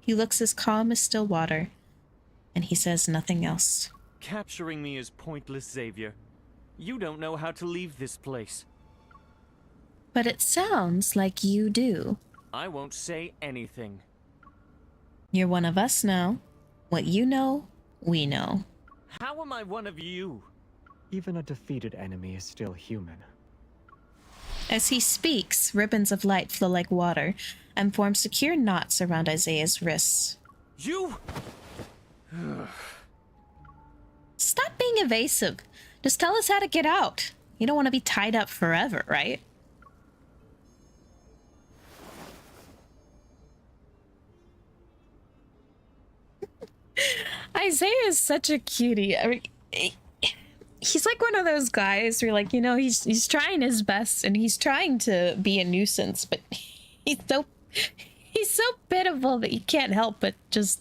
He looks as calm as still water, and he says nothing else. Capturing me is pointless, Xavier. You don't know how to leave this place. But it sounds like you do. I won't say anything. You're one of us now. What you know, we know. How am I one of you? Even a defeated enemy is still human. As he speaks, ribbons of light flow like water and form secure knots around Isaiah's wrists. You! Stop being evasive. Just tell us how to get out. You don't want to be tied up forever, right? Isaiah is such a cutie. I mean, he's like one of those guys who are like, you know, he's trying his best and he's trying to be a nuisance, but he's so pitiful that you can't help but just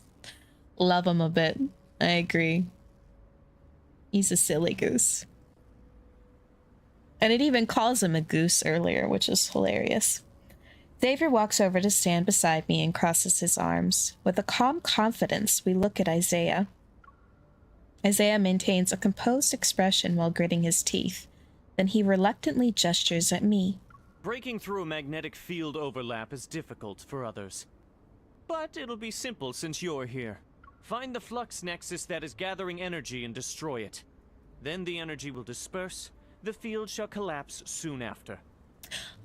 love him a bit. I agree. He's a silly goose. And it even calls him a goose earlier, which is hilarious. Xavier walks over to stand beside me and crosses his arms. With a calm confidence, we look at Isaiah. Isaiah maintains a composed expression while gritting his teeth. Then he reluctantly gestures at me. Breaking through a magnetic field overlap is difficult for others. But it'll be simple since you're here. Find the flux nexus that is gathering energy and destroy it. Then the energy will disperse. The field shall collapse soon after.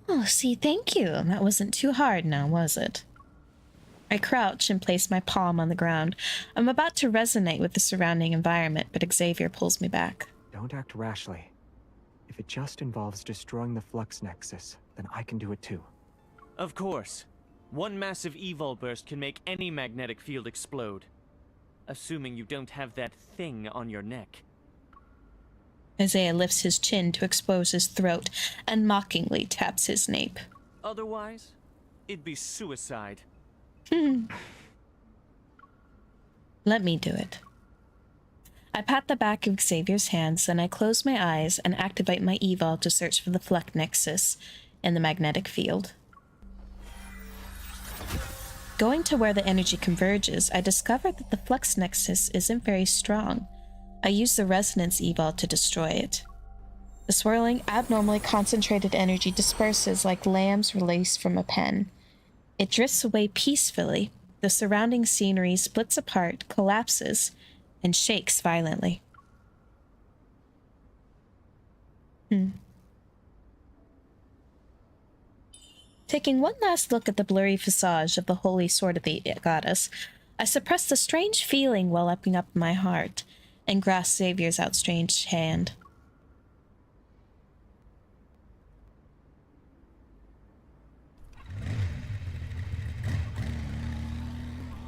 Oh, see, thank you. That wasn't too hard now, was it? I crouch and place my palm on the ground. I'm about to resonate with the surrounding environment, but Xavier pulls me back. Don't act rashly. If it just involves destroying the flux nexus, then I can do it too. Of course. One massive evol burst can make any magnetic field explode. Assuming you don't have that thing on your neck. Isaiah lifts his chin to expose his throat and mockingly taps his nape. Otherwise, it'd be suicide. Let me do it. I pat the back of Xavier's hands, then I close my eyes and activate my evol to search for the flux nexus in the magnetic field. Going to where the energy converges, I discover that the flux nexus isn't very strong. I use the resonance evol to destroy it. The swirling, abnormally concentrated energy disperses like lambs released from a pen. It drifts away peacefully. The surrounding scenery splits apart, collapses, and shakes violently. Taking one last look at the blurry visage of the holy sword of the goddess, I suppress the strange feeling welling up in my heart and grasp Xavier's outstretched hand.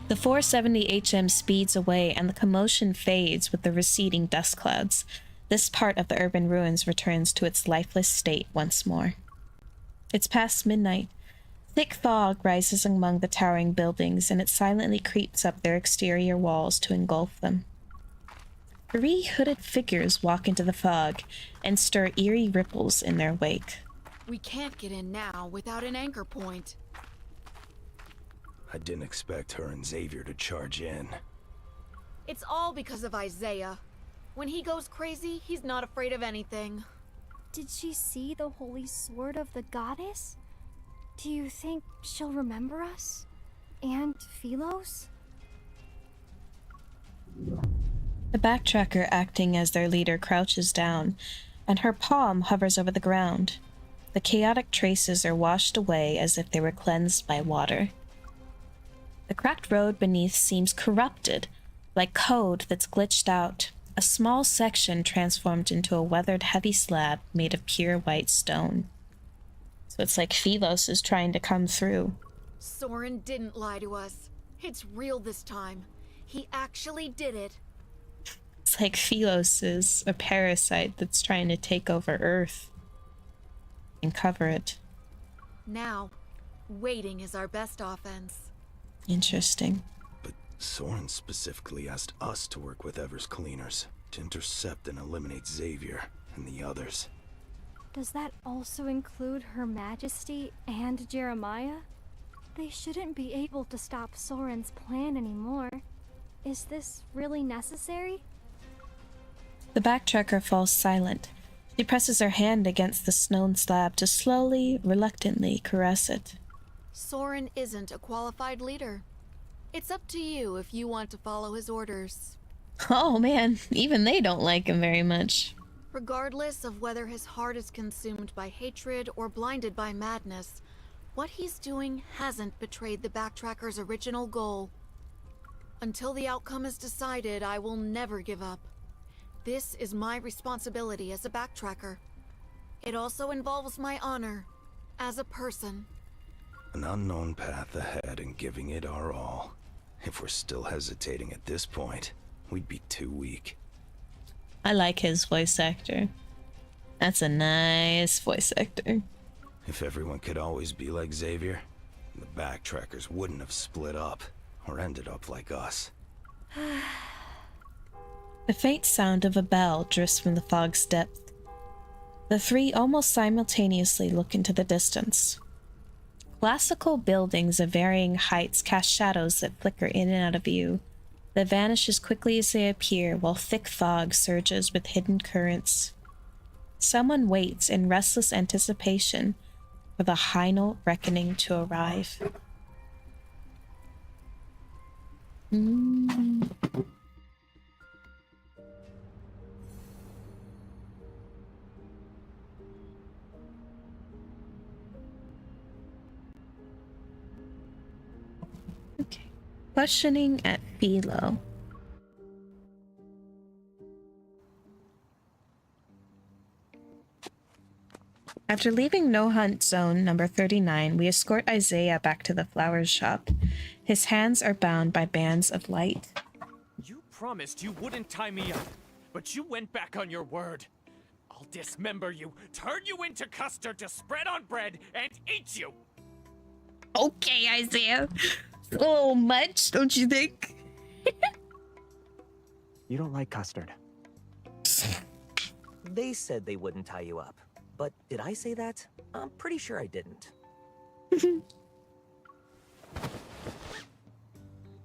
The 470 HM speeds away and the commotion fades with the receding dust clouds. This part of the urban ruins returns to its lifeless state once more. It's past midnight. Thick fog rises among the towering buildings and it silently creeps up their exterior walls to engulf them. 3 hooded figures walk into the fog and stir eerie ripples in their wake. We can't get in now without an anchor point. I didn't expect her and Xavier to charge in. It's all because of Isaiah. When he goes crazy, he's not afraid of anything. Did she see the holy sword of the goddess? Do you think she'll remember us? And Philos? The backtracker acting as their leader crouches down, and her palm hovers over the ground. The chaotic traces are washed away as if they were cleansed by water. The cracked road beneath seems corrupted, like code that's glitched out, a small section transformed into a weathered heavy slab made of pure white stone. So it's like Philos is trying to come through. Soren didn't lie to us. It's real this time. He actually did it. It's like Philos is a parasite that's trying to take over Earth and cover it. Now, waiting is our best offense. Interesting. But Soren specifically asked us to work with Ever's cleaners to intercept and eliminate Xavier and the others. Does that also include Her Majesty and Jeremiah? They shouldn't be able to stop Soren's plan anymore. Is this really necessary? The backtracker falls silent, She presses her hand against the stone slab to slowly, reluctantly caress it. Soren isn't a qualified leader. It's up to you if you want to follow his orders. Oh man, even they don't like him very much. Regardless of whether his heart is consumed by hatred or blinded by madness, what he's doing hasn't betrayed the Backtracker's original goal. Until the outcome is decided, I will never give up. This is my responsibility as a Backtracker. It also involves my honor as a person. An unknown path ahead and giving it our all. If we're still hesitating at this point, we'd be too weak. I like his voice actor. That's a nice voice actor. If everyone could always be like Xavier, the Backtrackers wouldn't have split up or ended up like us. The faint sound of a bell drifts from the fog's depth. The three almost simultaneously look into the distance. Classical buildings of varying heights cast shadows that flicker in and out of view, that vanish as quickly as they appear, while thick fog surges with hidden currents. Someone waits in restless anticipation for the final reckoning to arrive. Okay. Questioning at Philo. After leaving No Hunt Zone number 39, we escort Isaiah back to the flowers shop. His hands are bound by bands of light. You promised you wouldn't tie me up, but you went back on your word. I'll dismember you, turn you into custard to spread on bread, and eat you! Okay, Isaiah. A little much, don't you think? You don't like custard. They said they wouldn't tie you up. But did I say that? I'm pretty sure I didn't.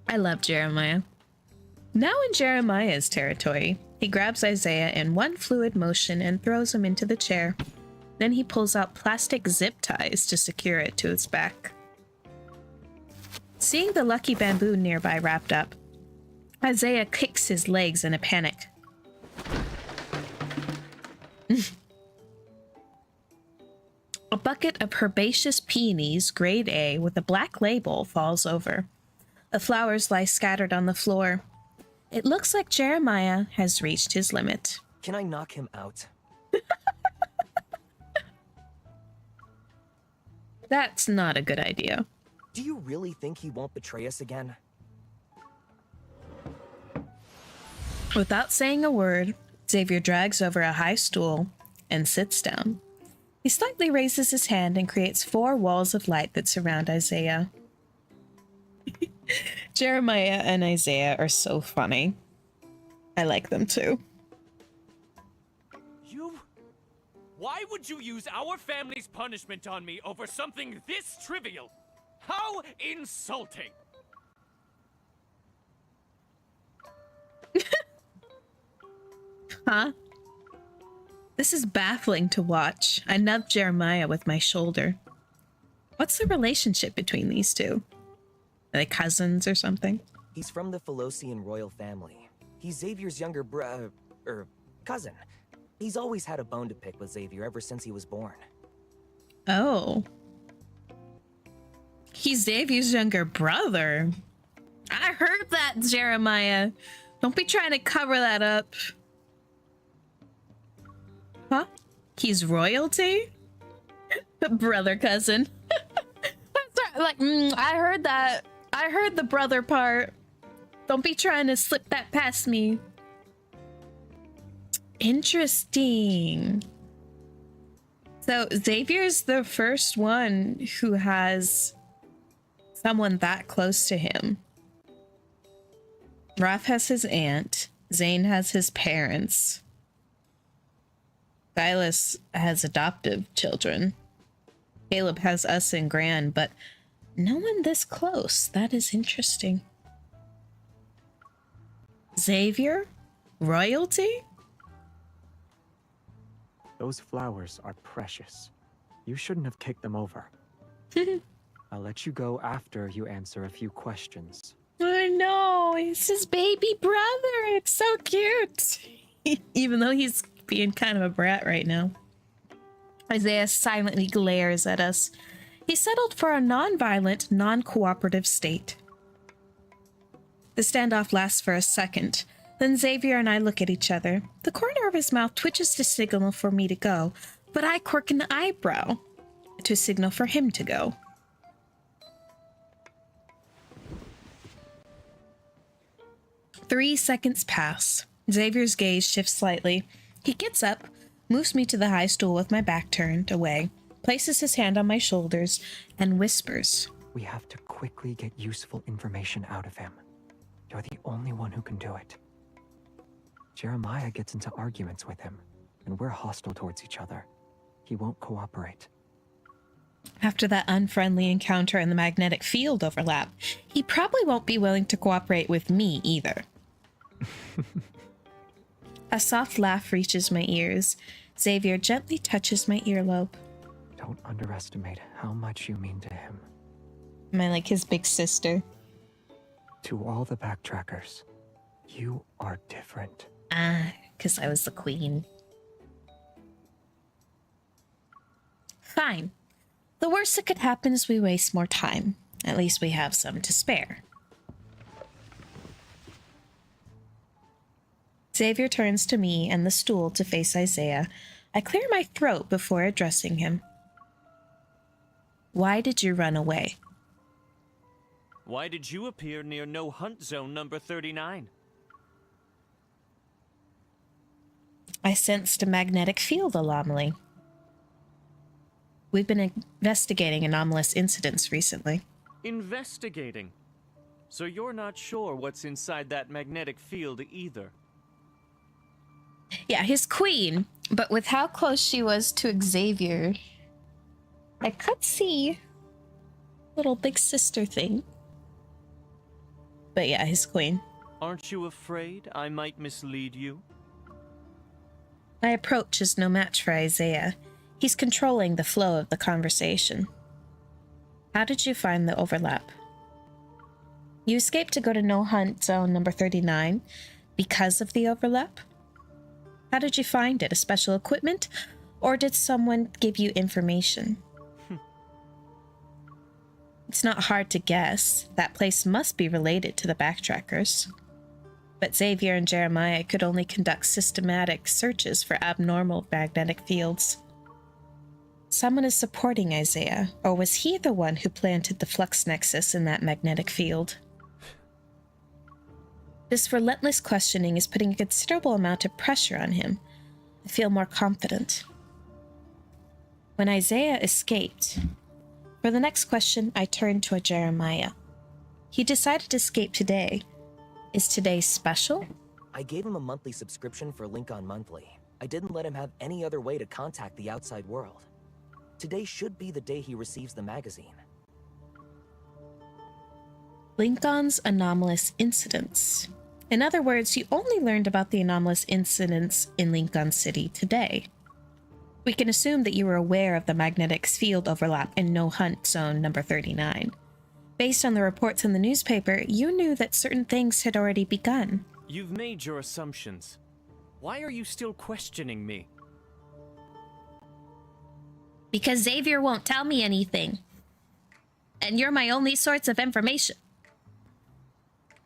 I love Jeremiah. Now in Jeremiah's territory, he grabs Isaiah in one fluid motion and throws him into the chair. Then he pulls out plastic zip ties to secure it to his back. Seeing the lucky bamboo nearby wrapped up, Isaiah kicks his legs in a panic. A bucket of herbaceous peonies, grade A, with a black label, falls over. The flowers lie scattered on the floor. It looks like Jeremiah has reached his limit. Can I knock him out? That's not a good idea. Do you really think he won't betray us again? Without saying a word, Xavier drags over a high stool and sits down. He slightly raises his hand and creates 4 walls of light that surround Isaiah. Jeremiah and Isaiah are so funny. I like them too. You? Why would you use our family's punishment on me over something this trivial? How insulting! Huh? This is baffling to watch. I nudge Jeremiah with my shoulder. What's the relationship between these two? Are they cousins or something? He's from the Philosian royal family. He's Xavier's younger cousin. He's always had a bone to pick with Xavier ever since he was born. Oh. He's Xavier's younger brother. I heard that, Jeremiah. Don't be trying to cover that up. Huh? He's royalty? Brother cousin. Like, I heard that. I heard the brother part. Don't be trying to slip that past me. Interesting. So Xavier's the first one who has someone that close to him. Raph has his aunt. Zane has his parents. Silas has adoptive children. Caleb has us and Gran, but no one this close. That is interesting. Xavier? Royalty? Those flowers are precious. You shouldn't have kicked them over. I'll let you go after you answer a few questions. I know, it's his baby brother. It's so cute. Even though he's being kind of a brat right now. Isaiah silently glares at us. He settled for a non-violent, non-cooperative state. The standoff lasts for a second. Then Xavier and I look at each other. The corner of his mouth twitches to signal for me to go, but I quirk an eyebrow to signal for him to go. Three seconds pass. Xavier's gaze shifts slightly. He gets up, moves me to the high stool with my back turned away, places his hand on my shoulders, and whispers. We have to quickly get useful information out of him. You're the only one who can do it. Jeremiah gets into arguments with him, and we're hostile towards each other. He won't cooperate. After that unfriendly encounter in the magnetic field overlap, he probably won't be willing to cooperate with me either. A soft laugh reaches my ears. Xavier gently touches my earlobe. Don't underestimate how much you mean to him. Am I like his big sister? To all the backtrackers, you are different. Because I was the queen. Fine. The worst that could happen is we waste more time. At least we have some to spare. Xavier turns to me and the stool to face Isaiah. I clear my throat before addressing him. Why did you run away? Why did you appear near No Hunt Zone number 39? I sensed a magnetic field anomaly. We've been investigating anomalous incidents recently. Investigating? So you're not sure what's inside that magnetic field either? Yeah, his queen. But with how close she was to Xavier, I could see little big sister thing. But yeah, his queen. Aren't you afraid I might mislead you? My approach is no match for Isaiah. He's controlling the flow of the conversation. How did you find the overlap? You escaped to go to No Hunt Zone number 39 because of the overlap? How did you find it? A special equipment? Or did someone give you information? It's not hard to guess. That place must be related to the backtrackers. But Xavier and Jeremiah could only conduct systematic searches for abnormal magnetic fields. Someone is supporting Isaiah, or was he the one who planted the flux nexus in that magnetic field? This relentless questioning is putting a considerable amount of pressure on him. I feel more confident. When Isaiah escaped, for the next question, I turned to a Jeremiah. He decided to escape today. Is today special? I gave him a monthly subscription for Lincoln Monthly. I didn't let him have any other way to contact the outside world. Today should be the day he receives the magazine. Lincoln's anomalous incidents. In other words, you only learned about the anomalous incidents in Lincoln City today. We can assume that you were aware of the magnetic field overlap in No Hunt Zone number 39. Based on the reports in the newspaper, you knew that certain things had already begun. You've made your assumptions. Why are you still questioning me? Because Xavier won't tell me anything. And you're my only source of information.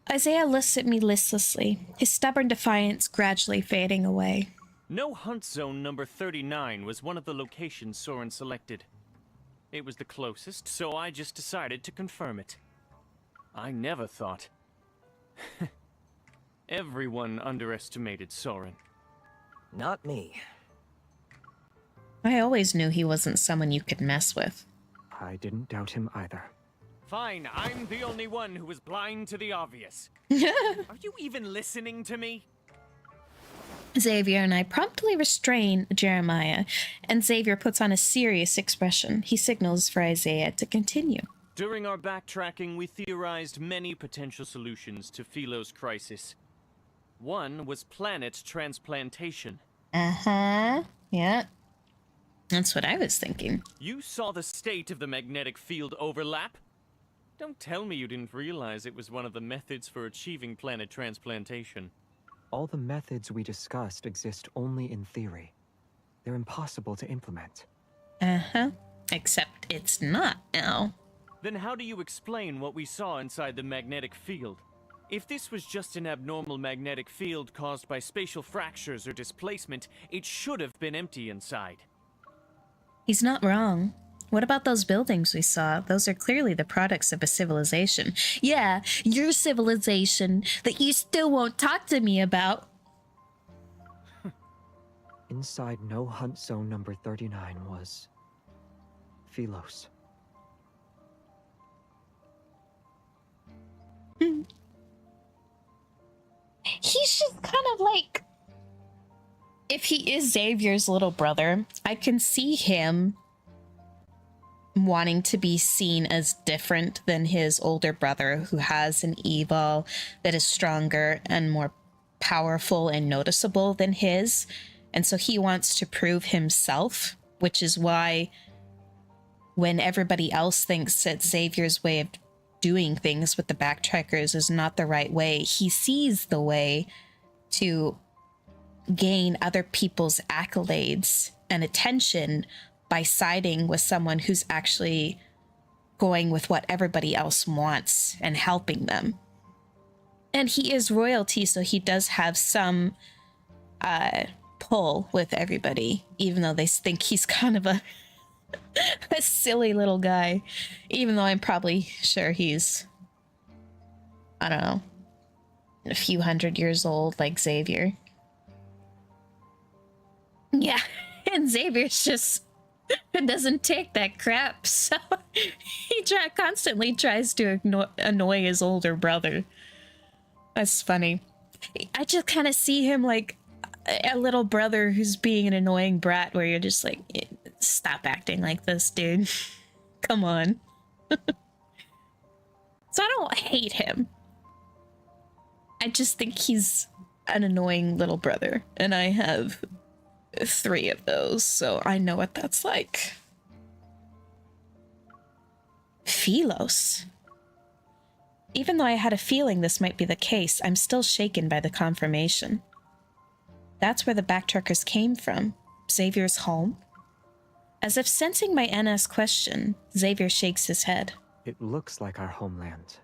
Isaiah looks at me listlessly, his stubborn defiance gradually fading away. No Hunt Zone number 39 was one of the locations Soren selected. It was the closest, so I just decided to confirm it. I never thought. Everyone underestimated Soren. Not me. I always knew he wasn't someone you could mess with. I didn't doubt him either. Fine, I'm the only one who was blind to the obvious. Are you even listening to me? Xavier and I promptly restrain Jeremiah, and Xavier puts on a serious expression. He signals for Isaiah to continue. During our backtracking, we theorized many potential solutions to Philo's crisis. One was planet transplantation. Yeah. That's what I was thinking. You saw the state of the magnetic field overlap? Don't tell me you didn't realize it was one of the methods for achieving planet transplantation. All the methods we discussed exist only in theory. They're impossible to implement. Uh-huh. Except it's not now. Then how do you explain what we saw inside the magnetic field? If this was just an abnormal magnetic field caused by spatial fractures or displacement, it should have been empty inside. He's not wrong. What about those buildings we saw? Those are clearly the products of a civilization. Yeah, your civilization that you still won't talk to me about. Inside No Hunt Zone number 39 was Philos. He's just kind of like, if he is Xavier's little brother, I can see him wanting to be seen as different than his older brother, who has an evil that is stronger and more powerful and noticeable than his. And so he wants to prove himself, which is why when everybody else thinks that Xavier's way of doing things with the backtrackers is not the right way, he sees the way to gain other people's accolades and attention by siding with someone who's actually going with what everybody else wants and helping them. And he is royalty, so he does have some pull with everybody, even though they think he's kind of a silly little guy, even though I'm probably sure he's, I don't know, a few hundred years old like Xavier. Yeah, and Xavier's just doesn't take that crap, so he constantly tries to annoy his older brother. That's funny. I just kind of see him like a little brother who's being an annoying brat, where you're just like, stop acting like this, dude. Come on. So I don't hate him. I just think he's an annoying little brother, and I have 3 of those, so I know what that's like. Philos. Even though I had a feeling this might be the case, I'm still shaken by the confirmation. That's where the backtrackers came from. Xavier's home? As if sensing my NS question, Xavier shakes his head. It looks like our homeland,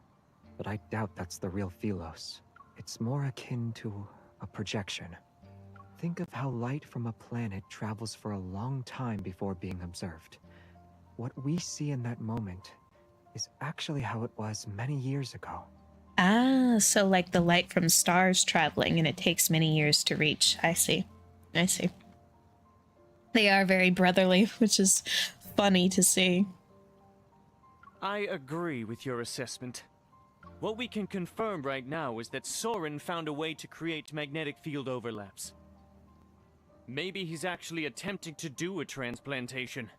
but I doubt that's the real Philos. It's more akin to a projection. Think of how light from a planet travels for a long time before being observed. What we see in that moment is actually how it was many years ago. Ah, so like the light from stars traveling, and it takes many years to reach. I see. I see. They are very brotherly, which is funny to see. I agree with your assessment. What we can confirm right now is that Soren found a way to create magnetic field overlaps. Maybe he's actually attempting to do a transplantation.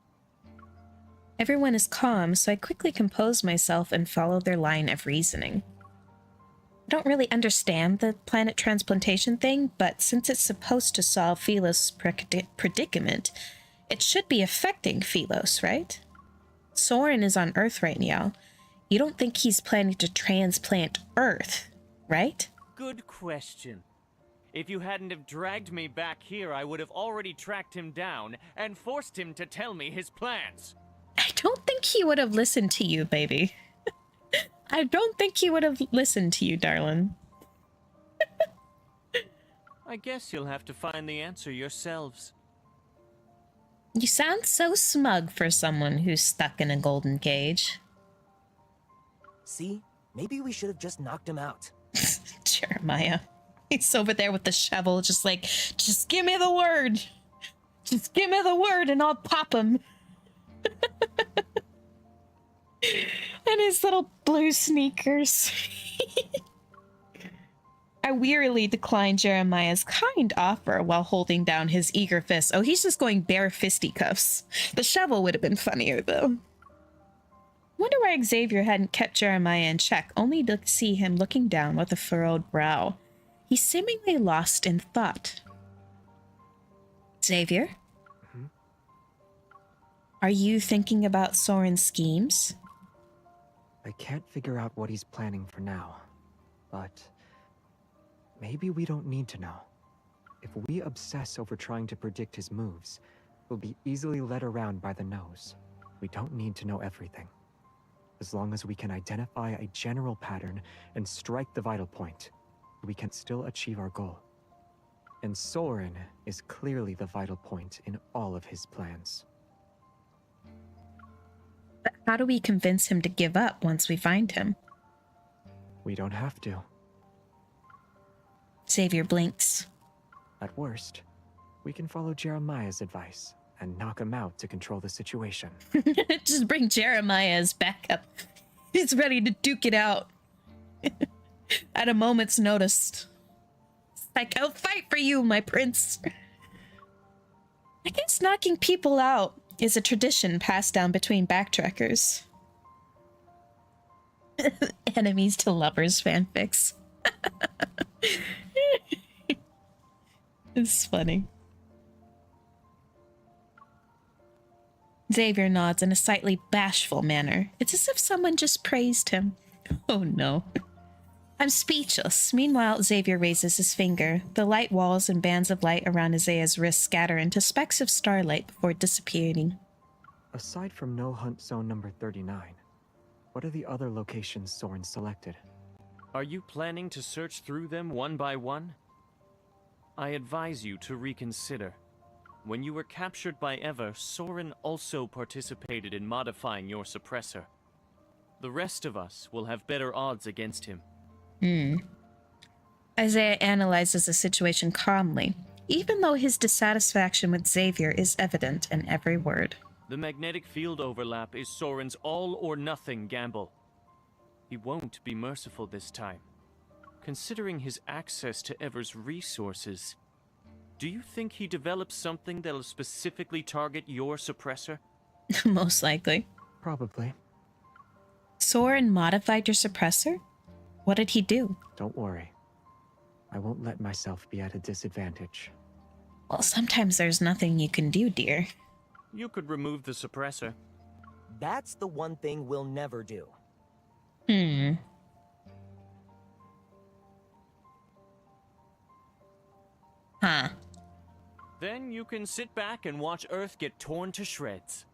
Everyone is calm, so I quickly compose myself and follow their line of reasoning. I don't really understand the planet transplantation thing, but since it's supposed to solve Philos' predicament, it should be affecting Philos, right? Soren is on Earth right now. You don't think he's planning to transplant Earth, right? Good question. If you hadn't have dragged me back here, I would have already tracked him down and forced him to tell me his plans. I don't think he would have listened to you, baby. I don't think he would have listened to you, darling. I guess you'll have to find the answer yourselves. You sound so smug for someone who's stuck in a golden cage. See? Maybe we should have just knocked him out. Jeremiah. He's over there with the shovel, just like, just give me the word. Just give me the word and I'll pop him. And his little blue sneakers. I wearily declined Jeremiah's kind offer while holding down his eager fist. Oh, he's just going bare fisticuffs. The shovel would have been funnier, though. Wonder why Xavier hadn't kept Jeremiah in check, only to see him looking down with a furrowed brow. He's seemingly lost in thought. Xavier? Are you thinking about Soren's schemes? I can't figure out what he's planning for now, but maybe we don't need to know. If we obsess over trying to predict his moves, we'll be easily led around by the nose. We don't need to know everything. As long as we can identify a general pattern and strike the vital point, we can still achieve our goal. And Soren is clearly the vital point in all of his plans. But how do we convince him to give up once we find him? We don't have to. Xavier blinks. At worst, we can follow Jeremiah's advice and knock him out to control the situation. Just bring Jeremiah as backup. He's ready to duke it out. At a moment's notice. It's like, I'll fight for you, my prince. I guess knocking people out is a tradition passed down between backtrackers. Enemies to lovers fanfics. It's funny. Xavier nods in a slightly bashful manner. It's as if someone just praised him. Oh no. I'm speechless. Meanwhile, Xavier raises his finger. The light walls and bands of light around Isaiah's wrist scatter into specks of starlight before disappearing. Aside from No Hunt Zone number 39, what are the other locations Soren selected? Are you planning to search through them one by one? I advise you to reconsider. When you were captured by Ever, Soren also participated in modifying your suppressor. The rest of us will have better odds against him. Isaiah analyzes the situation calmly, even though his dissatisfaction with Xavier is evident in every word. The magnetic field overlap is Soren's all-or-nothing gamble. He won't be merciful this time. Considering his access to Ever's resources, do you think he developed something that'll specifically target your suppressor? Most likely. Probably. Soren modified your suppressor? What did he do? Don't worry. I won't let myself be at a disadvantage. Well, sometimes there's nothing you can do, dear. You could remove the suppressor. That's the one thing we'll never do. Huh. Then you can sit back and watch Earth get torn to shreds.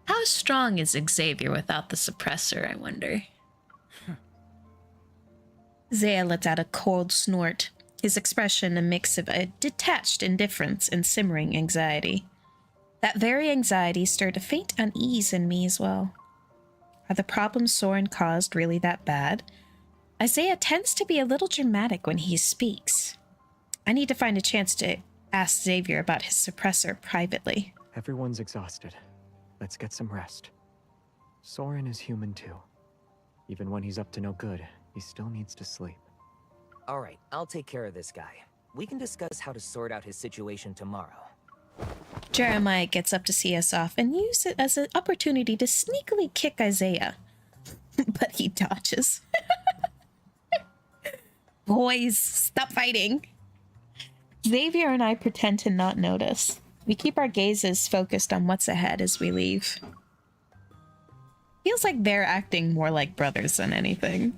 How strong is Xavier without the suppressor, I wonder? Zaya lets out a cold snort, his expression a mix of a detached indifference and simmering anxiety. That very anxiety stirred a faint unease in me as well. Are the problems Soren caused really that bad? Isaiah tends to be a little dramatic when he speaks. I need to find a chance to ask Xavier about his suppressor privately. Everyone's exhausted. Let's get some rest. Soren is human too. Even when he's up to no good, he still needs to sleep. All right, I'll take care of this guy. We can discuss how to sort out his situation tomorrow. Jeremiah gets up to see us off and uses it as an opportunity to sneakily kick Isaiah. But he dodges. Boys, stop fighting. Xavier and I pretend to not notice. We keep our gazes focused on what's ahead as we leave. Feels like they're acting more like brothers than anything.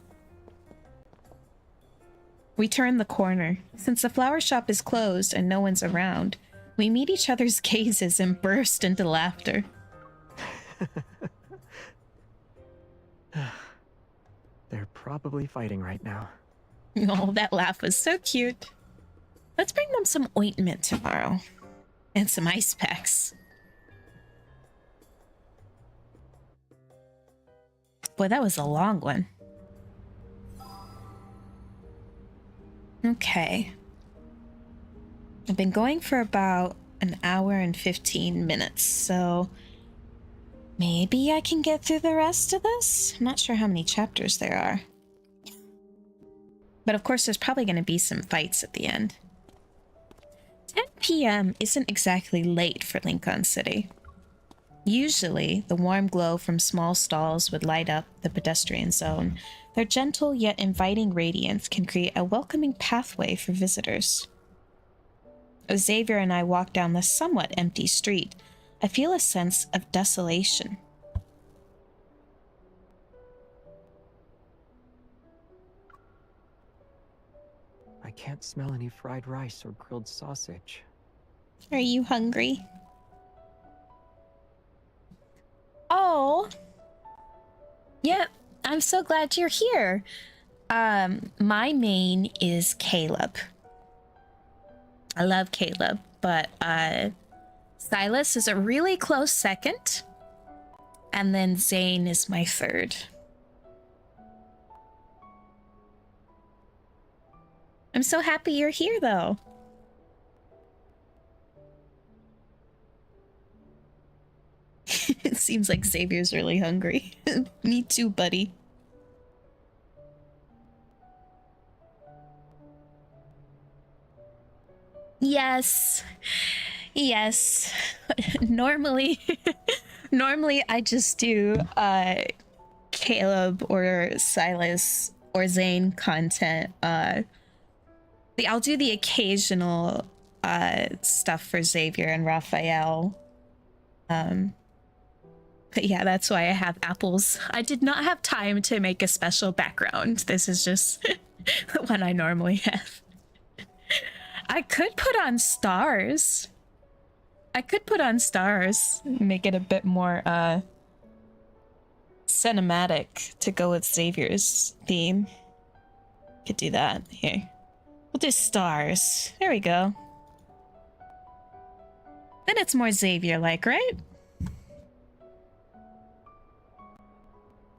We turn the corner. Since the flower shop is closed and no one's around, we meet each other's gazes and burst into laughter. They're probably fighting right now. Oh, that laugh was so cute. Let's bring them some ointment tomorrow. And some ice packs. Boy, that was a long one. Okay. I've been going for about an hour and 15 minutes, so maybe I can get through the rest of this? I'm not sure how many chapters there are. But of course, there's probably going to be some fights at the end. 10 p.m. isn't exactly late for Lincoln City. Usually, the warm glow from small stalls would light up the pedestrian zone. Their gentle yet inviting radiance can create a welcoming pathway for visitors. Xavier and I walk down the somewhat empty street. I feel a sense of desolation. I can't smell any fried rice or grilled sausage. Are you hungry? Oh. Yep, I'm so glad you're here. My main is Caleb. I love Caleb, but Silas is a really close second. And then Zane is my third. I'm so happy you're here, though. It seems like Xavier's really hungry. Me too, buddy. Yes. Yes. Normally I just do Caleb or Silas or Zane content. I'll do the occasional stuff for Xavier and Raphael. But yeah, that's why I have apples. I did not have time to make a special background. This is just the one I normally have. I could put on stars. Make it a bit more cinematic to go with Xavier's theme. Could do that. Here. We'll do stars. There we go. Then it's more Xavier-like, right?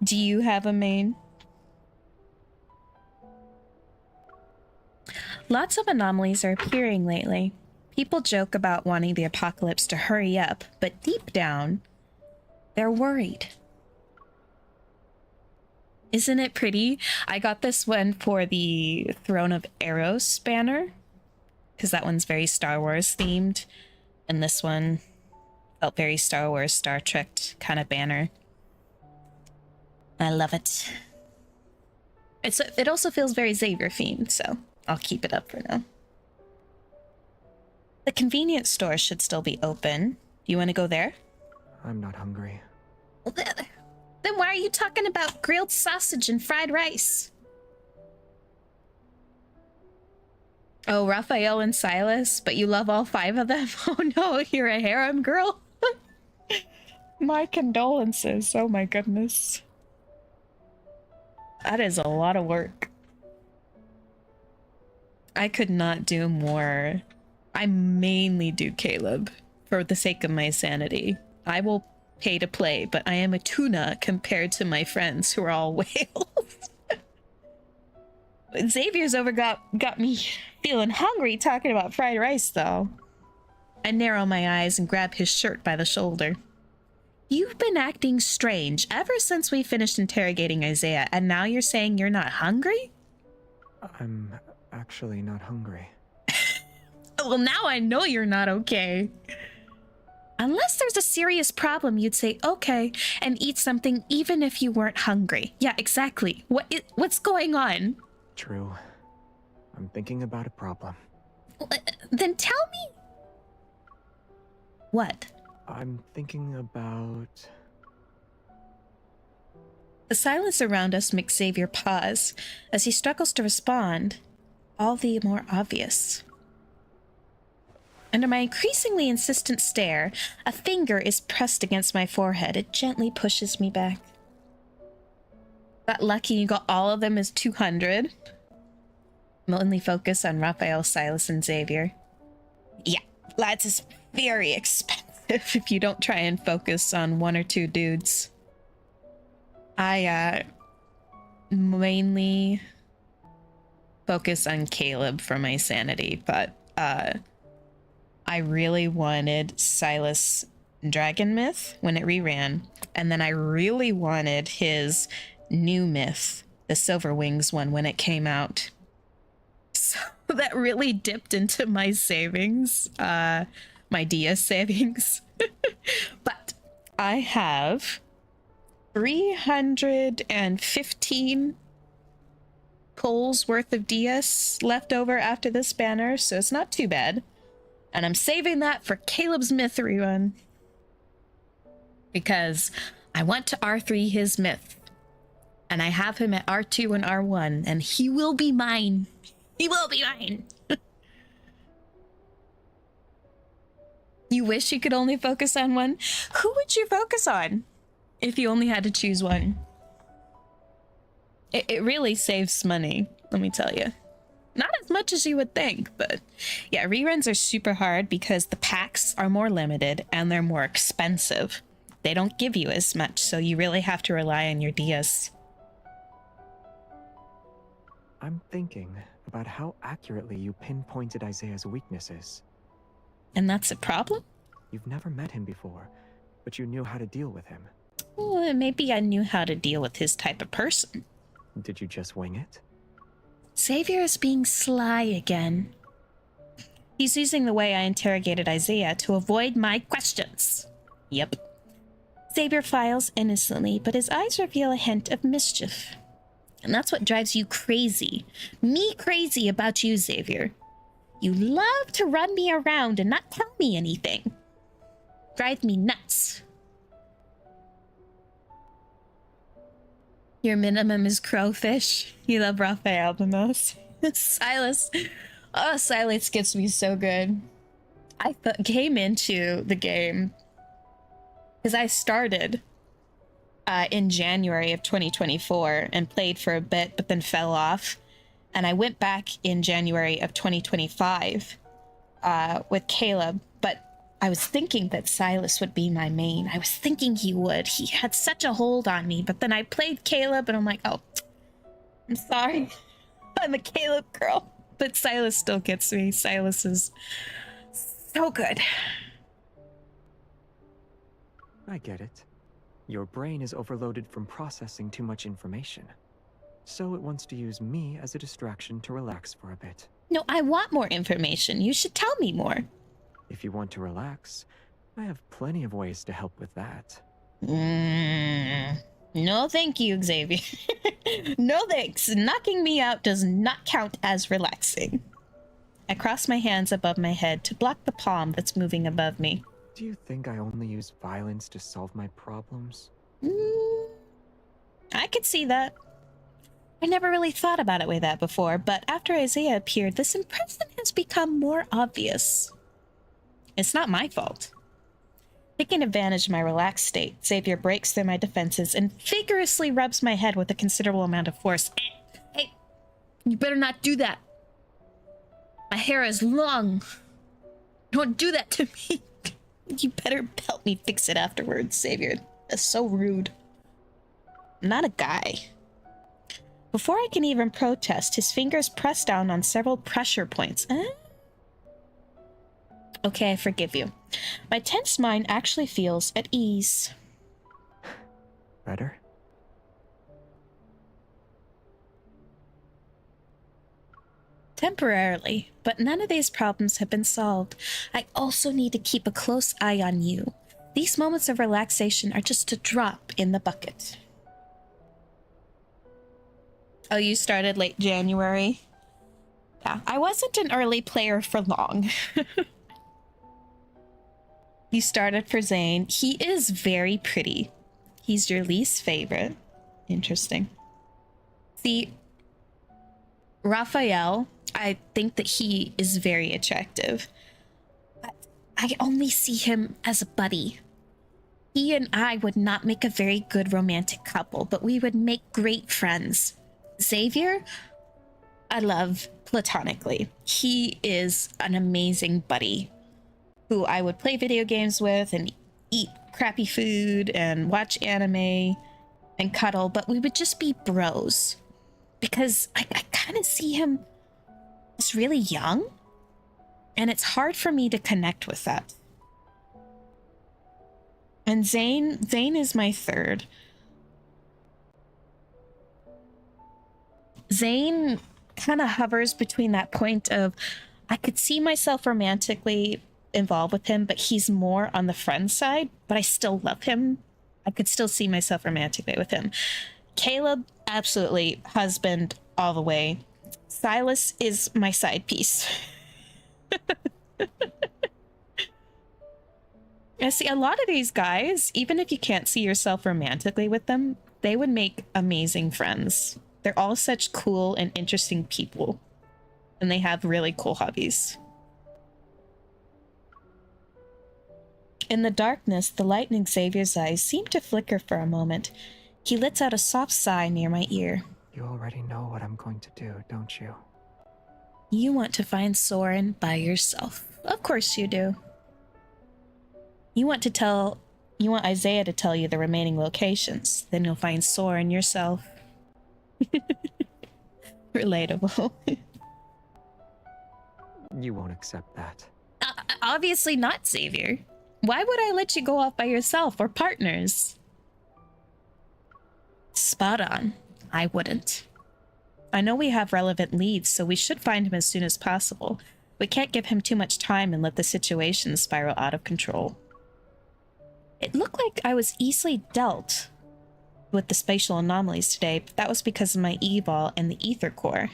Do you have a main? Lots of anomalies are appearing lately. People joke about wanting the apocalypse to hurry up, but deep down, they're worried. Isn't it pretty? I got this one for the Throne of Eros banner, because that one's very Star Wars themed, and this one felt very Star Wars, Star Trek kind of banner. I love it. It also feels very Xavier themed, so I'll keep it up for now. The convenience store should still be open. Do you want to go there? I'm not hungry. Well, then why are you talking about grilled sausage and fried rice? Oh, Raphael and Silas, but you love all 5 of them? Oh no, you're a harem girl? My condolences. Oh my goodness. That is a lot of work. I could not do more. I mainly do Caleb for the sake of my sanity. I will pay to play, but I am a tuna compared to my friends who are all whales. Xavier's got me feeling hungry talking about fried rice, though. I narrow my eyes and grab his shirt by the shoulder. You've been acting strange ever since we finished interrogating Isaiah, and now you're saying you're not hungry? I'm actually not hungry. Well, now I know you're not okay. Unless there's a serious problem, you'd say okay and eat something even if you weren't hungry. Yeah, exactly. What's going on? True. I'm thinking about a problem. Then tell me. What? I'm thinking about... The silence around us makes Xavier pause. As he struggles to respond, all the more obvious. Under my increasingly insistent stare, a finger is pressed against my forehead. It gently pushes me back. Got lucky you got all of them as 200. I'm only focused on Raphael, Silas, and Xavier. Yeah, lads is very expensive if you don't try and focus on 1 or 2 dudes. I mainly focus on Caleb for my sanity, but I really wanted Silas Dragon Myth when it reran, and then I really wanted his new myth, the Silver Wings one, when it came out. So that really dipped into my savings, my DS savings. But I have 315 pulls worth of DS left over after this banner, so it's not too bad. And I'm saving that for Caleb's Myth rerun. because I went to R3 his myth, and I have him at R2 and R1, and he will be mine. He will be mine. You wish you could only focus on one? Who would you focus on if you only had to choose one? It really saves money, let me tell you. Not as much as you would think, but yeah, reruns are super hard because the packs are more limited and they're more expensive. They don't give you as much, so you really have to rely on your DS. I'm thinking about how accurately you pinpointed Isaiah's weaknesses. And that's a problem? You've never met him before, but you knew how to deal with him. Well, maybe I knew how to deal with his type of person. Did you just wing it? Xavier is being sly again. He's using the way I interrogated Isaiah to avoid my questions. Yep. Xavier files innocently, but his eyes reveal a hint of mischief. And that's what drives you crazy. Me crazy about you, Xavier. You love to run me around and not tell me anything. Drive me nuts. Your minimum is crowfish. You love Raphael the most. Silas. Oh, Silas gets me so good. I came into the game because I started in January of 2024 and played for a bit, but then fell off. And I went back in January of 2025 with Caleb, but I was thinking that Silas would be my main. I was thinking he would. He had such a hold on me, but then I played Caleb and I'm like, oh, I'm sorry. I'm a Caleb girl. But Silas still gets me. Silas is so good. I get it. Your brain is overloaded from processing too much information. So it wants to use me as a distraction to relax for a bit. No, I want more information. You should tell me more. If you want to relax, I have plenty of ways to help with that. No, thank you, Xavier. No thanks. Knocking me out does not count as relaxing. I cross my hands above my head to block the palm that's moving above me. Do you think I only use violence to solve my problems? I could see that. I never really thought about it like that before, but after Isaiah appeared, this impression has become more obvious. It's not my fault. Taking advantage of my relaxed state, Xavier breaks through my defenses and vigorously rubs my head with a considerable amount of force. Hey, you better not do that. My hair is long. Don't do that to me. You better help me fix it afterwards, Xavier. That's so rude. I'm not a guy. Before I can even protest, his fingers press down on several pressure points. Okay, I forgive you. My tense mind actually feels at ease. Better? Temporarily, but none of these problems have been solved. I also need to keep a close eye on you. These moments of relaxation are just a drop in the bucket. Oh, you started late January? Yeah, I wasn't an early player for long. You started for Zane. He is very pretty. He's your least favorite. Interesting. See, Raphael, I think that he is very attractive. But I only see him as a buddy. He and I would not make a very good romantic couple, but we would make great friends. Xavier, I love platonically. He is an amazing buddy who I would play video games with and eat crappy food and watch anime and cuddle, but we would just be bros. Because I kind of see him as really young, and it's hard for me to connect with that. And Zane is my third. Zane kind of hovers between that point of I could see myself romantically involved with him, but he's more on the friend side, but I still love him. I could still see myself romantically with him. Caleb, absolutely husband all the way. Silas is my side piece. I see a lot of these guys, even if you can't see yourself romantically with them, they would make amazing friends. They're all such cool and interesting people. And they have really cool hobbies. In the darkness, the light in Xavier's eyes seemed to flicker for a moment. He lets out a soft sigh near my ear. You already know what I'm going to do, don't you? You want to find Soren by yourself. Of course you do. You want Isaiah to tell you the remaining locations. Then you'll find Soren yourself. Relatable. You won't accept that. Obviously not, Xavier. Why would I let you go off by yourself or partners? Spot on. I wouldn't. I know we have relevant leads, so we should find him as soon as possible. We can't give him too much time and let the situation spiral out of control. It looked like I was easily dealt with the spatial anomalies today, but that was because of my eval and the ether core.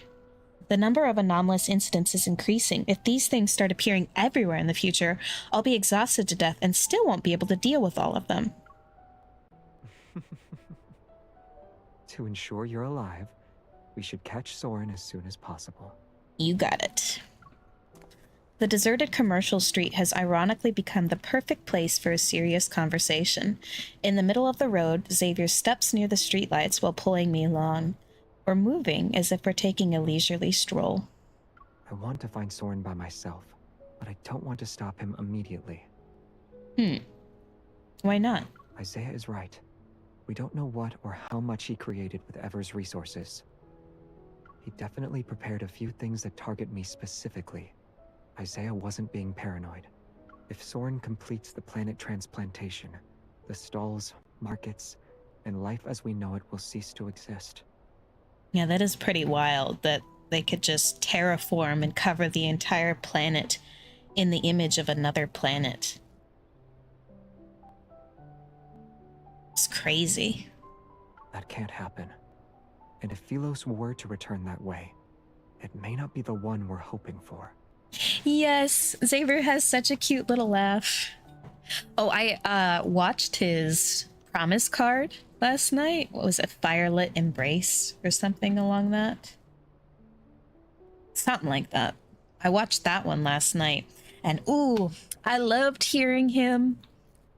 The number of anomalous incidents is increasing. If these things start appearing everywhere in the future, I'll be exhausted to death and still won't be able to deal with all of them. To ensure you're alive, we should catch Soren as soon as possible. You got it. The deserted commercial street has ironically become the perfect place for a serious conversation. In the middle of the road, Xavier steps near the streetlights while pulling me along. We're moving as if we're taking a leisurely stroll. I want to find Soren by myself, but I don't want to stop him immediately. Why not? Isaiah is right. We don't know what or how much he created with Ever's resources. He definitely prepared a few things that target me specifically. Isaiah wasn't being paranoid. If Soren completes the planet transplantation, the stalls, markets, and life as we know it will cease to exist. Yeah, that is pretty wild that they could just terraform and cover the entire planet in the image of another planet. It's crazy. That can't happen. And if Philos were to return that way, it may not be the one we're hoping for. Yes, Xavier has such a cute little laugh. Oh, I watched his promise card last night. What was it? Firelit Embrace or something along that? Something like that. I watched that one last night. And ooh, I loved hearing him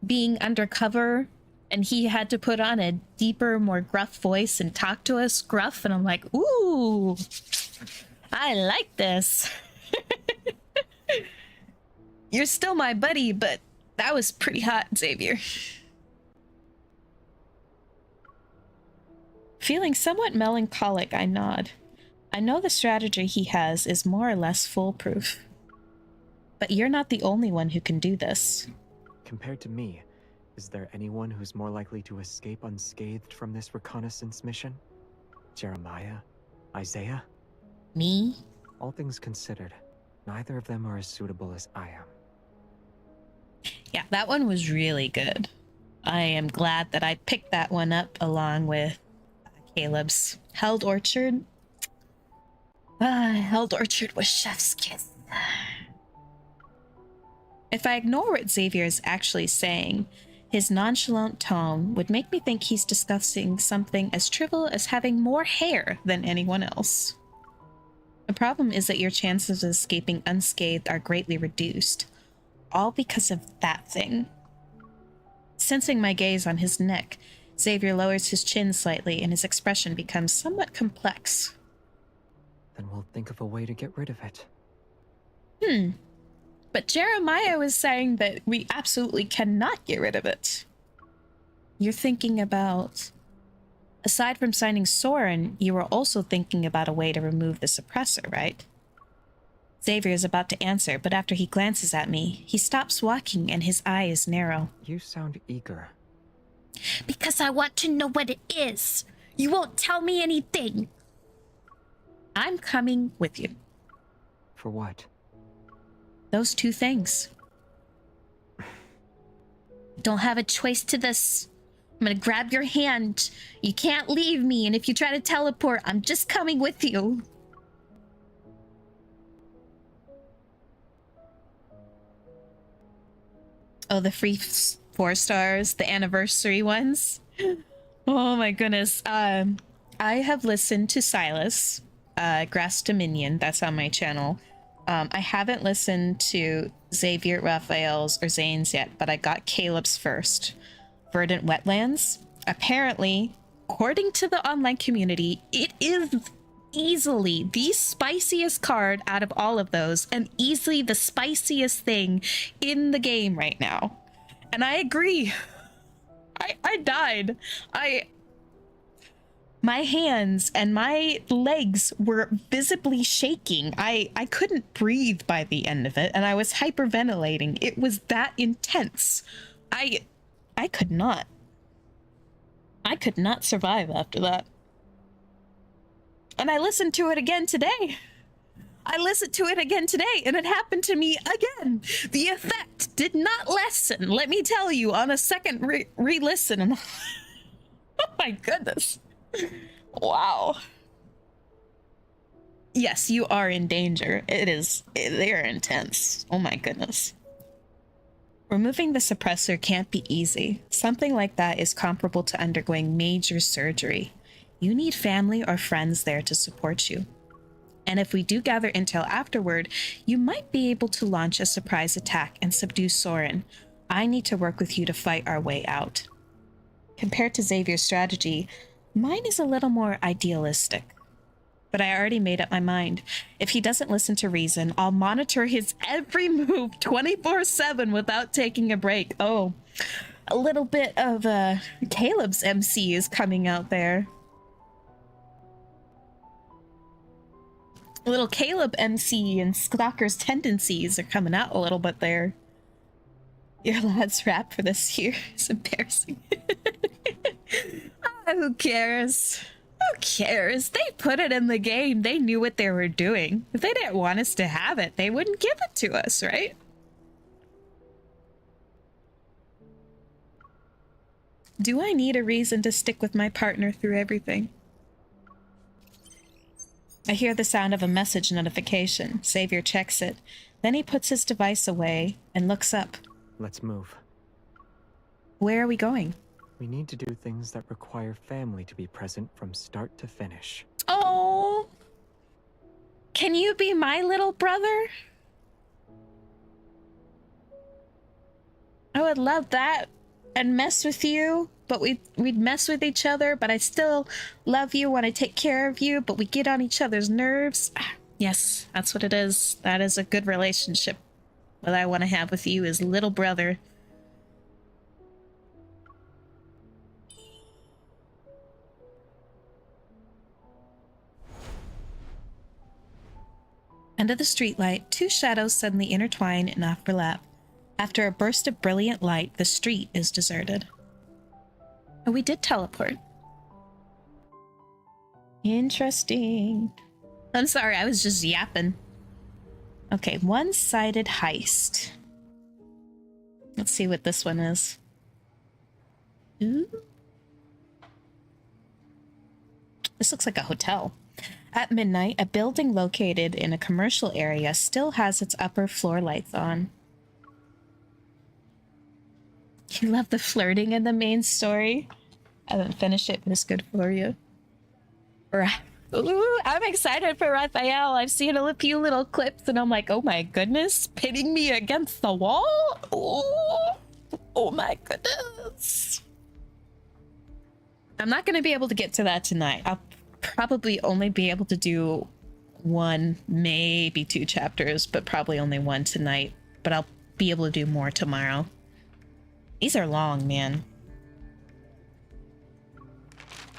being undercover. And he had to put on a deeper, more gruff voice and talk to us gruff. And I'm like, ooh, I like this. You're still my buddy, but that was pretty hot, Xavier. Feeling somewhat melancholic, I nod. I know the strategy he has is more or less foolproof. But you're not the only one who can do this. Compared to me, is there anyone who's more likely to escape unscathed from this reconnaissance mission? Jeremiah? Isaiah? Me? All things considered, neither of them are as suitable as I am. Yeah, that one was really good. I am glad that I picked that one up along with Caleb's. Held Orchard. Held Orchard was chef's kiss. If I ignore what Xavier is actually saying, his nonchalant tone would make me think he's discussing something as trivial as having more hair than anyone else. The problem is that your chances of escaping unscathed are greatly reduced, all because of that thing. Sensing my gaze on his neck, Xavier lowers his chin slightly and his expression becomes somewhat complex. Then we'll think of a way to get rid of it. But Jeremiah was saying that we absolutely cannot get rid of it. You're thinking about... Aside from signing Soren, you were also thinking about a way to remove the suppressor, right? Xavier is about to answer, but after he glances at me, he stops walking and his eye is narrow. You sound eager. Because I want to know what it is. You won't tell me anything. I'm coming with you. For what? Those two things. Don't have a choice to this. I'm gonna grab your hand. You can't leave me, and if you try to teleport, I'm just coming with you. Oh, the free 4 stars, the anniversary ones. Oh my goodness. I have listened to Silas, Grass Dominion. That's on my channel. I haven't listened to Xavier, Raphael's, or Zane's yet, but I got Caleb's first. Verdant Wetlands. Apparently, according to the online community, it is easily the spiciest card out of all of those, and easily the spiciest thing in the game right now. And I agree. I died. My hands and my legs were visibly shaking. I couldn't breathe by the end of it, and I was hyperventilating. It was that intense. I could not. I could not survive after that. And I listened to it again today. And it happened to me again. The effect did not lessen, let me tell you, on a second re-listen. Oh my goodness. Wow. Yes, you are in danger. They're intense. Oh my goodness. Removing the suppressor can't be easy. Something like that is comparable to undergoing major surgery. You need family or friends there to support you. And if we do gather intel afterward, you might be able to launch a surprise attack and subdue Soren. I need to work with you to fight our way out. Compared to Xavier's strategy, mine is a little more idealistic. But I already made up my mind. If he doesn't listen to reason, I'll monitor his every move 24/7 without taking a break. Oh, a little bit of Caleb's MC is coming out there. A little Caleb MC and Stalker's tendencies are coming out a little bit there. Your lad's rap for this year is embarrassing. Who cares? Who cares? They put it in the game. They knew what they were doing. If they didn't want us to have it, they wouldn't give it to us, right? Do I need a reason to stick with my partner through everything? I hear the sound of a message notification. Xavier checks it. Then he puts his device away and looks up. Let's move. Where are we going? We need to do things that require family to be present from start to finish. Oh! Can you be my little brother? I would love that and mess with you, but we'd mess with each other, but I still love you, want to take care of you, but we get on each other's nerves. Yes, that's what it is. That is a good relationship. What I want to have with you is little brother. Under the streetlight, 2 shadows suddenly intertwine and overlap. After a burst of brilliant light, the street is deserted. Oh, we did teleport. Interesting. I'm sorry, I was just yapping. Okay, one-sided heist. Let's see what this one is. Ooh. This looks like a hotel. At midnight, a building located in a commercial area still has its upper floor lights on. You love the flirting in the main story? I haven't finished it, but it's good for you. Ooh, I'm excited for Raphael. I've seen a few little clips and I'm like, oh my goodness, pitting me against the wall? Ooh, oh my goodness. I'm not going to be able to get to that tonight. I'll probably only be able to do 1, maybe 2 chapters, but probably only 1 tonight. But I'll be able to do more tomorrow. These are long, man.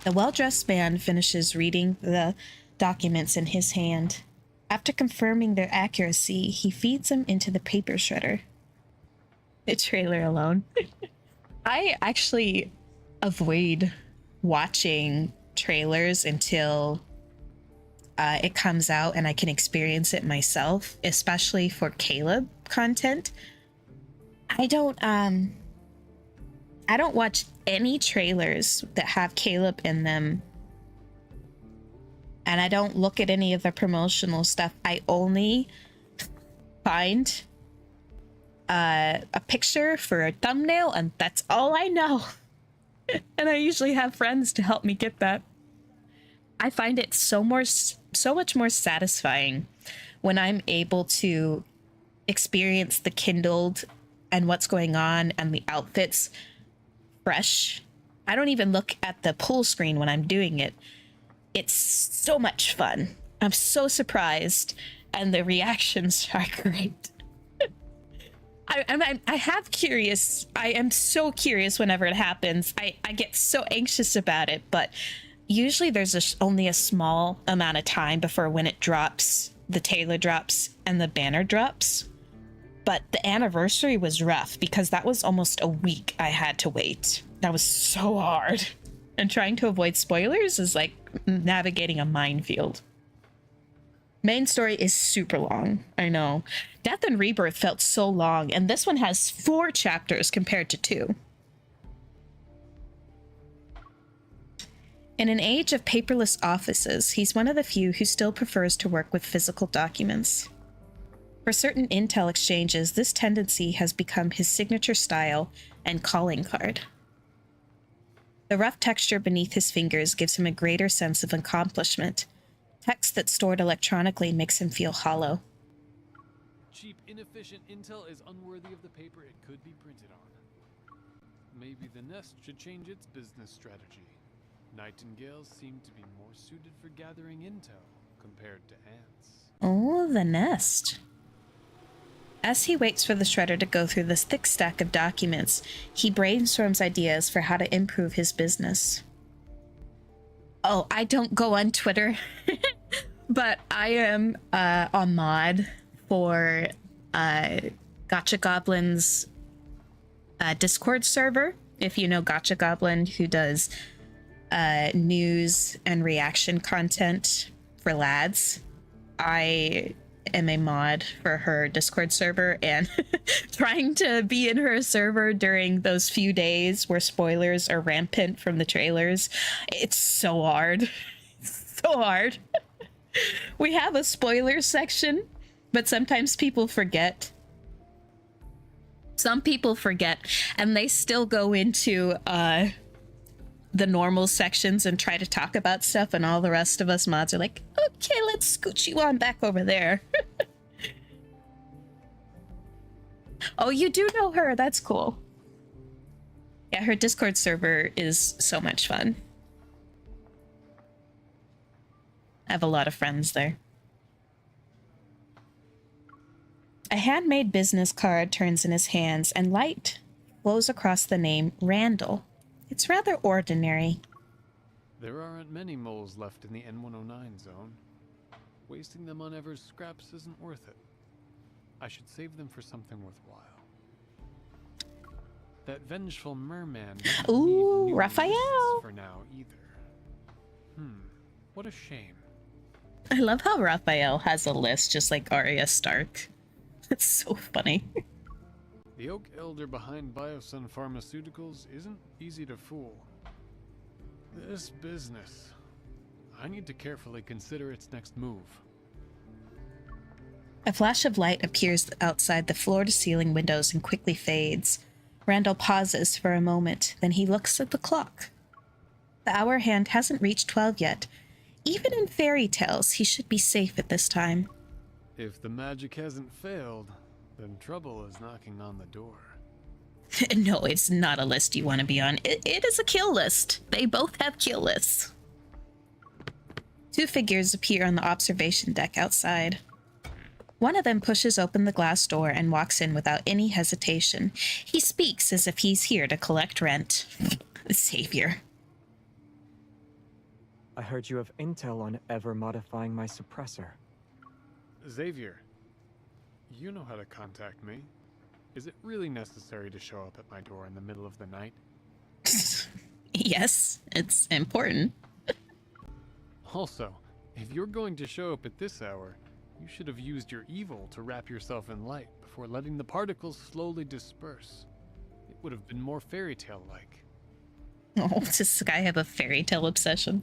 The well-dressed man finishes reading the documents in his hand. After confirming their accuracy, he feeds them into the paper shredder. The trailer alone. I actually avoid watching trailers until it comes out and I can experience it myself, especially for Caleb content. I don't watch any trailers that have Caleb in them. And I don't look at any of the promotional stuff. I only find a picture for a thumbnail, and that's all I know. And I usually have friends to help me get that. I find it so much more satisfying when I'm able to experience the kindled and what's going on and the outfits fresh. I don't even look at the pull screen when I'm doing it. It's so much fun. I'm so surprised, and the reactions are great. I have curious. I am so curious whenever it happens. I get so anxious about it, but usually there's only a small amount of time before when it drops, the trailer drops, and the banner drops. But the anniversary was rough because that was almost a week I had to wait. That was so hard. And trying to avoid spoilers is like navigating a minefield. Main story is super long, I know. Death and Rebirth felt so long, and this one has 4 chapters compared to 2. In an age of paperless offices, he's one of the few who still prefers to work with physical documents. For certain intel exchanges, this tendency has become his signature style and calling card. The rough texture beneath his fingers gives him a greater sense of accomplishment. Text that's stored electronically makes him feel hollow. Cheap, inefficient intel is unworthy of the paper it could be printed on. Maybe the Nest should change its business strategy. Nightingales seem to be more suited for gathering intel compared to ants. Oh, the Nest. As he waits for the shredder to go through this thick stack of documents, he brainstorms ideas for how to improve his business. Oh, I don't go on Twitter, but I am on mod for Gotcha Goblin's Discord server. If you know Gotcha Goblin, who does news and reaction content for lads, I am a mod for her Discord server, and trying to be in her server during those few days where spoilers are rampant from the trailers, it's so hard. So hard. We have a spoiler section, but sometimes people forget. Some people forget, and they still go into the normal sections and try to talk about stuff, and all the rest of us mods are like, okay, let's scooch you on back over there. Oh, you do know her. That's cool. Yeah, her Discord server is so much fun. I have a lot of friends there. A handmade business card turns in his hands, and light flows across the name Randall. It's rather ordinary. There aren't many moles left in the N109 zone. Wasting them on Ever's scraps isn't worth it. I should save them for something worthwhile. That vengeful merman doesn't need new Raphael! lists for now either. What a shame. I love how Raphael has a list just like Arya Stark. It's so funny. The Oak Elder behind Biosun Pharmaceuticals isn't easy to fool. This business, I need to carefully consider its next move. A flash of light appears outside the floor-to-ceiling windows and quickly fades. Randall pauses for a moment, then he looks at the clock. The hour hand hasn't reached 12 yet. Even in fairy tales, he should be safe at this time. If the magic hasn't failed, then trouble is knocking on the door. No, it's not a list you want to be on. It is a kill list. They both have kill lists. 2 figures appear on the observation deck outside. One of them pushes open the glass door and walks in without any hesitation. He speaks as if he's here to collect rent. Savior. I heard you have intel on ever modifying my suppressor. Xavier, you know how to contact me. Is it really necessary to show up at my door in the middle of the night? Yes, it's important. Also, if you're going to show up at this hour, you should have used your evil to wrap yourself in light before letting the particles slowly disperse. It would have been more fairy tale-like. Oh, does this guy have a fairy tale obsession?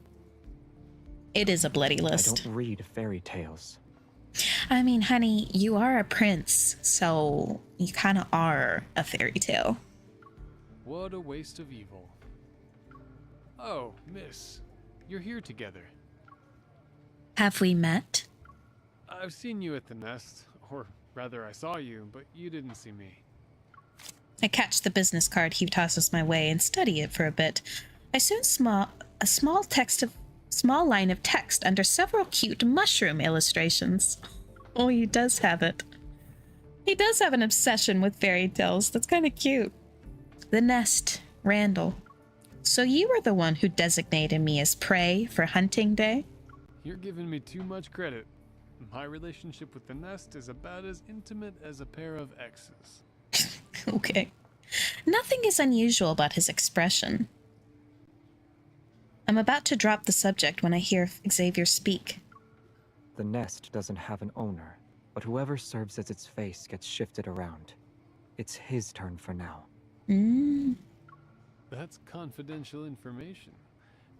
It is a bloody list. I don't read fairy tales. I mean, honey, you are a prince, so you kind of are a fairy tale. What a waste of evil. Oh, miss. You're here together. Have we met? I've seen you at the nest. Or rather, I saw you, but you didn't see me. I catch the business card he tosses my way and study it for a bit. I soon a small line of text under several cute mushroom illustrations. Oh, he does have it. He does have an obsession with fairy tales. That's kind of cute. The nest, Randall. So you were the one who designated me as prey for hunting day? You're giving me too much credit. My relationship with the nest is about as intimate as a pair of exes. Okay. Nothing is unusual about his expression. I'm about to drop the subject when I hear Xavier speak. The nest doesn't have an owner, but whoever serves as its face gets shifted around. It's his turn for now. That's confidential information.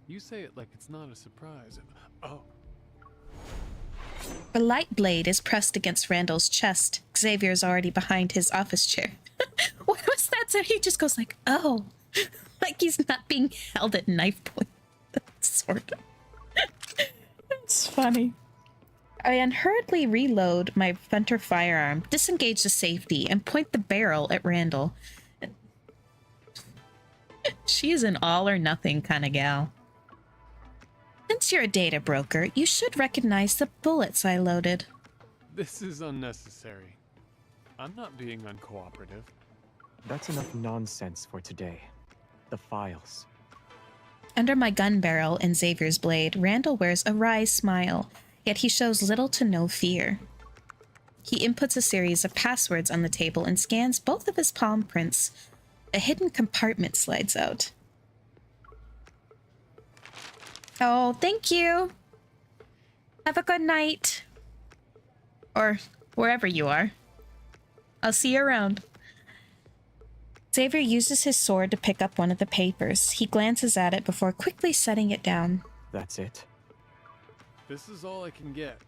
You say it like it's not a surprise. Oh. A light blade is pressed against Randall's chest. Xavier is already behind his office chair. What was that? So he just goes like, oh. Like he's not being held at knife point. Sort of. It's funny. I unhurriedly reload my Hunter firearm, disengage the safety, and point the barrel at Randall. She is an all-or-nothing kind of gal. Since you're a data broker, you should recognize the bullets I loaded. This is unnecessary. I'm not being uncooperative. That's enough nonsense for today. The files. Under my gun barrel and Xavier's blade, Randall wears a wry smile, yet he shows little to no fear. He inputs a series of passwords on the table and scans both of his palm prints. A hidden compartment slides out. Oh, thank you. Have a good night. Or wherever you are. I'll see you around. Xavier uses his sword to pick up one of the papers. He glances at it before quickly setting it down. That's it? This is all I can get.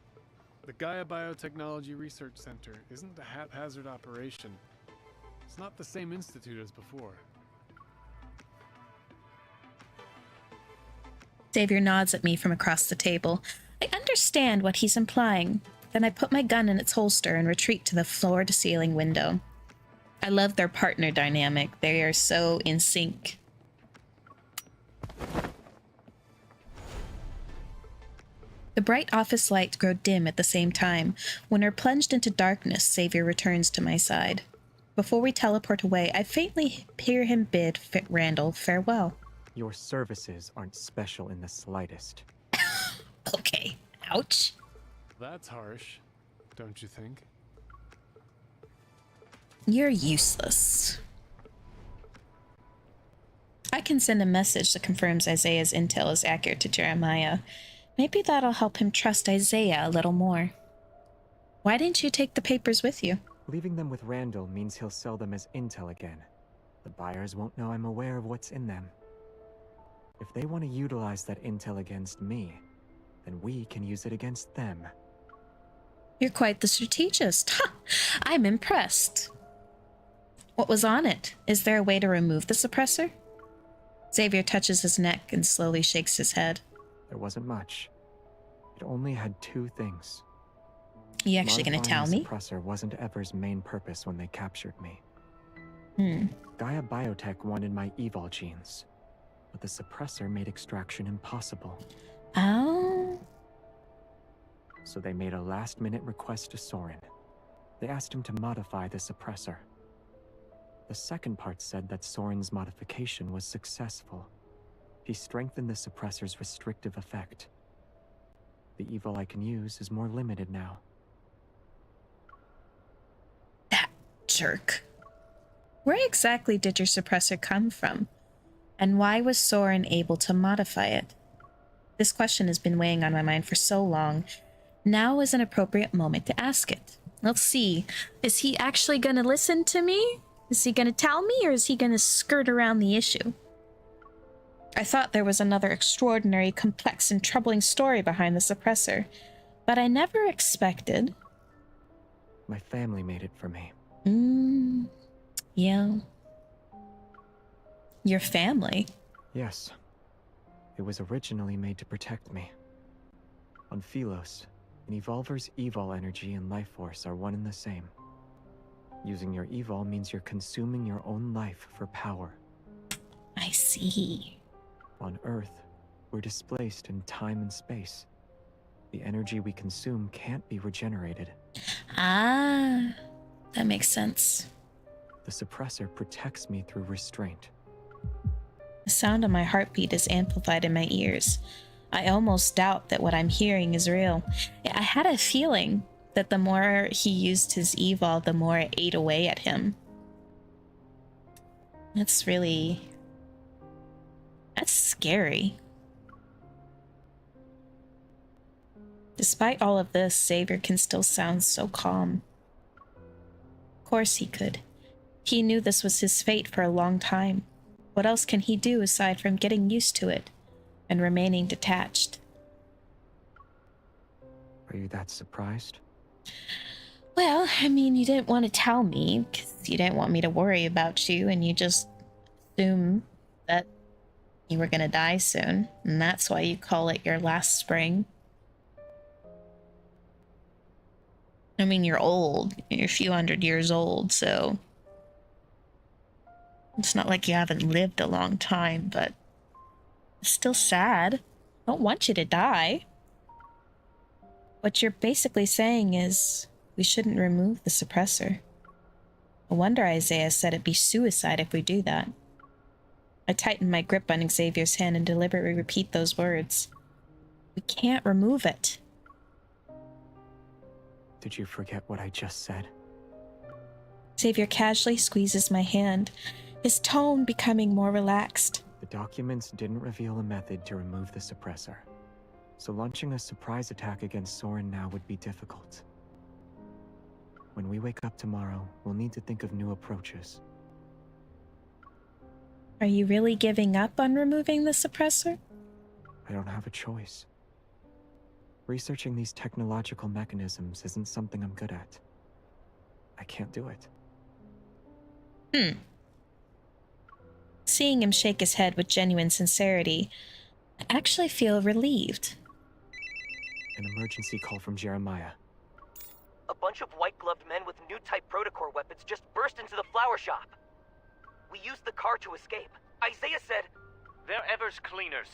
The Gaia Biotechnology Research Center isn't a haphazard operation. It's not the same institute as before. Xavier nods at me from across the table. I understand what he's implying. Then I put my gun in its holster and retreat to the floor-to-ceiling window. I love their partner dynamic. They are so in sync. The bright office lights grow dim at the same time. When we're plunged into darkness, Xavier returns to my side. Before we teleport away, I faintly hear him bid Randall farewell. Your services aren't special in the slightest. Okay. Ouch. That's harsh, don't you think? You're useless. I can send a message that confirms Isaiah's intel is accurate to Jeremiah. Maybe that'll help him trust Isaiah a little more. Why didn't you take the papers with you? Leaving them with Randall means he'll sell them as intel again. The buyers won't know I'm aware of what's in them. If they want to utilize that intel against me, then we can use it against them. You're quite the strategist. Ha! I'm impressed. What was on it? Is there a way to remove the suppressor? Xavier touches his neck and slowly shakes his head. There wasn't much. It only had two things. You actually gonna tell me? The suppressor wasn't Ever's main purpose when they captured me. Gaia Biotech wanted my evol genes, but the suppressor made extraction impossible. Oh. So they made a last-minute request to Soren. They asked him to modify the suppressor. The second part said that Soren's modification was successful. He strengthened the suppressor's restrictive effect. The evil I can use is more limited now. That jerk. Where exactly did your suppressor come from? And why was Soren able to modify it? This question has been weighing on my mind for so long. Now is an appropriate moment to ask it. Let's see. Is he actually going to listen to me? Is he going to tell me, or is he going to skirt around the issue? I thought there was another extraordinary, complex, and troubling story behind the suppressor, but I never expected. My family made it for me. Yeah. Your family? Yes. It was originally made to protect me. On Philos, an evolver's evol energy and life force are one and the same. Using your evol means you're consuming your own life for power. I see. On Earth, we're displaced in time and space. The energy we consume can't be regenerated. Ah, that makes sense. The suppressor protects me through restraint. The sound of my heartbeat is amplified in my ears. I almost doubt that what I'm hearing is real. I had a feeling that the more he used his evol, the more it ate away at him. That's scary. Despite all of this, Xavier can still sound so calm. Of course he could. He knew this was his fate for a long time. What else can he do aside from getting used to it and remaining detached? Are you that surprised? Well, I mean, you didn't want to tell me because you didn't want me to worry about you, and you just assumed that you were going to die soon, and that's why you call it your last spring. I mean, you're old. You're a few hundred years old, so it's not like you haven't lived a long time, but it's still sad. I don't want you to die. What you're basically saying is we shouldn't remove the suppressor. No wonder Isaiah said it'd be suicide if we do that. I tightened my grip on Xavier's hand and deliberately repeat those words. We can't remove it. Did you forget what I just said? Xavier casually squeezes my hand, his tone becoming more relaxed. The documents didn't reveal a method to remove the suppressor, so launching a surprise attack against Soren now would be difficult. When we wake up tomorrow, we'll need to think of new approaches. Are you really giving up on removing the suppressor? I don't have a choice. Researching these technological mechanisms isn't something I'm good at. I can't do it. Seeing him shake his head with genuine sincerity, I actually feel relieved. An emergency call from Jeremiah. A bunch of white-gloved men with new type protocore weapons just burst into the flower shop. We used the car to escape. Isaiah said... They're Ever's cleaners,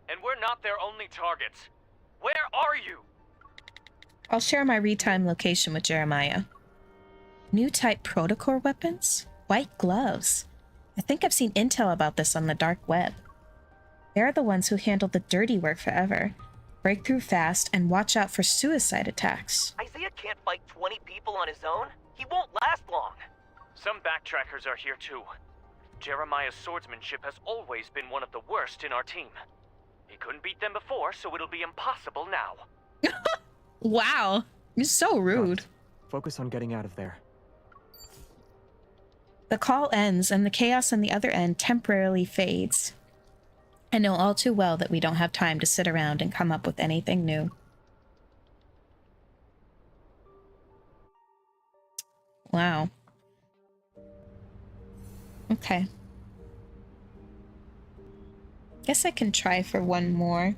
and we're not their only targets. Where are you? I'll share my retime location with Jeremiah. New type protocore weapons? White gloves. I think I've seen intel about this on the dark web. They're the ones who handle the dirty work forever. Break through fast and watch out for suicide attacks. Isaiah can't fight 20 people on his own. He won't last long. Some backtrackers are here too. Jeremiah's swordsmanship has always been one of the worst in our team. He couldn't beat them before, so it'll be impossible now. Wow, you're so rude. Focus on getting out of there. The call ends and the chaos on the other end temporarily fades. I know all too well that we don't have time to sit around and come up with anything new. Wow. Okay. Guess I can try for one more.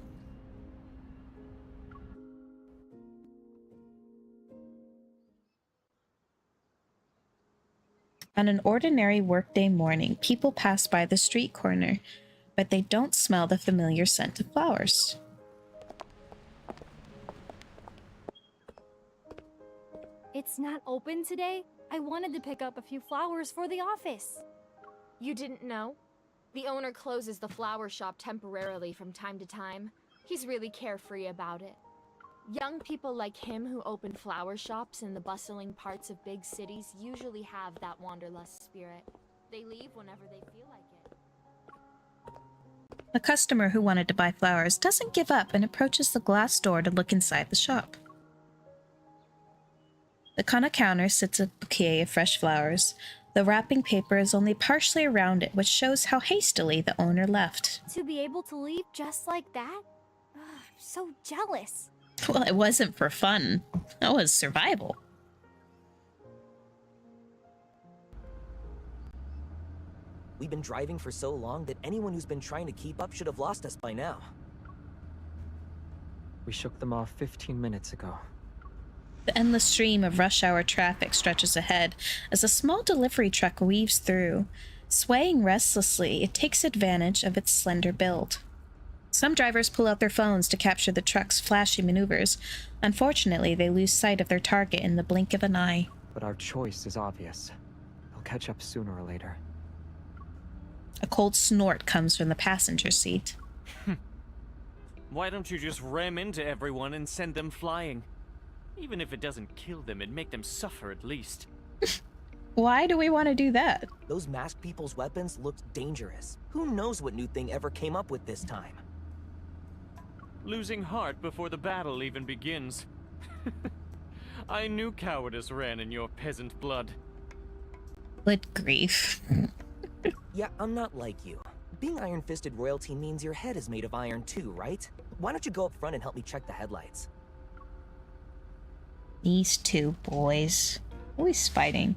On an ordinary workday morning, people pass by the street corner, but they don't smell the familiar scent of flowers. It's not open today? I wanted to pick up a few flowers for the office. You didn't know? The owner closes the flower shop temporarily from time to time. He's really carefree about it. Young people like him who open flower shops in the bustling parts of big cities usually have that wanderlust spirit. They leave whenever they feel like it. A customer who wanted to buy flowers doesn't give up and approaches the glass door to look inside the shop. On a counter sits a bouquet of fresh flowers. The wrapping paper is only partially around it, which shows how hastily the owner left. To be able to leave just like that? Ugh, I'm so jealous. Well, it wasn't for fun. That was survival. We've been driving for so long that anyone who's been trying to keep up should have lost us by now. We shook them off 15 minutes ago. The endless stream of rush hour traffic stretches ahead as a small delivery truck weaves through. Swaying restlessly, it takes advantage of its slender build. Some drivers pull out their phones to capture the truck's flashy maneuvers. Unfortunately, they lose sight of their target in the blink of an eye. But our choice is obvious. They'll catch up sooner or later. A cold snort comes from the passenger seat. Why don't you just ram into everyone and send them flying? Even if it doesn't kill them, it'd make them suffer at least. Why do we want to do that? Those masked people's weapons looked dangerous. Who knows what new thing ever came up with this time? Losing heart before the battle even begins. I knew cowardice ran in your peasant blood. Good grief. Yeah, I'm not like you. Being iron-fisted royalty means your head is made of iron too, right? Why don't you go up front and help me check the headlights? These two boys. Always fighting.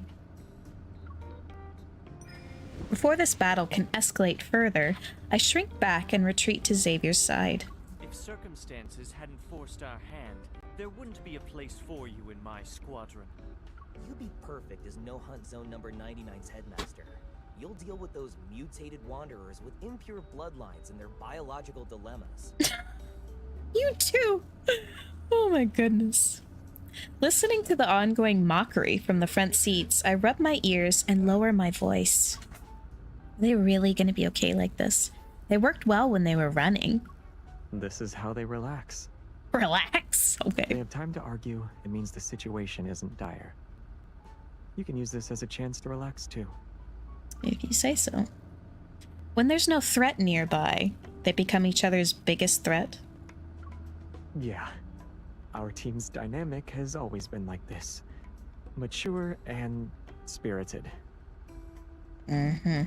Before this battle can escalate further, I shrink back and retreat to Xavier's side. If circumstances hadn't forced our hand, there wouldn't be a place for you in my squadron. You'd be perfect as No Hunt Zone number 99's headmaster. You'll deal with those mutated wanderers with impure bloodlines and their biological dilemmas. You too! Oh my goodness. Listening to the ongoing mockery from the front seats, I rub my ears and lower my voice. Are they really gonna be okay like this? They worked well when they were running. This is how they relax. Relax? Okay. If they have time to argue, it means the situation isn't dire. You can use this as a chance to relax too. If you say so. When there's no threat nearby, they become each other's biggest threat. Yeah. Our team's dynamic has always been like this. Mature and spirited. Mm-hmm.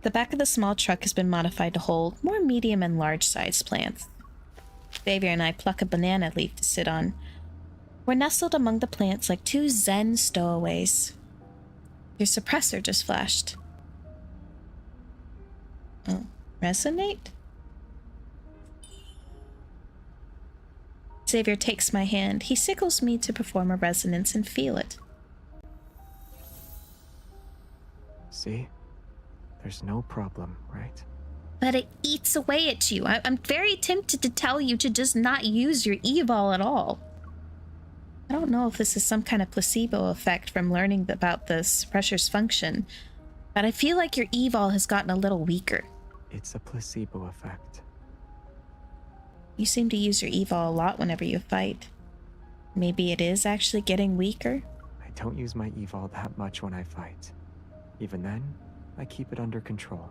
The back of the small truck has been modified to hold more medium and large-sized plants. Xavier and I pluck a banana leaf to sit on. We're nestled among the plants like two zen stowaways. Your suppressor just flashed. Oh, resonate? Xavier takes my hand. He signals me to perform a resonance and feel it. See? There's no problem, right? But it eats away at you. I'm very tempted to tell you to just not use your evol at all. I don't know if this is some kind of placebo effect from learning about the suppressor's function, but I feel like your evol has gotten a little weaker. It's a placebo effect. You seem to use your evol a lot whenever you fight. Maybe it is actually getting weaker? I don't use my evol that much when I fight. Even then, I keep it under control.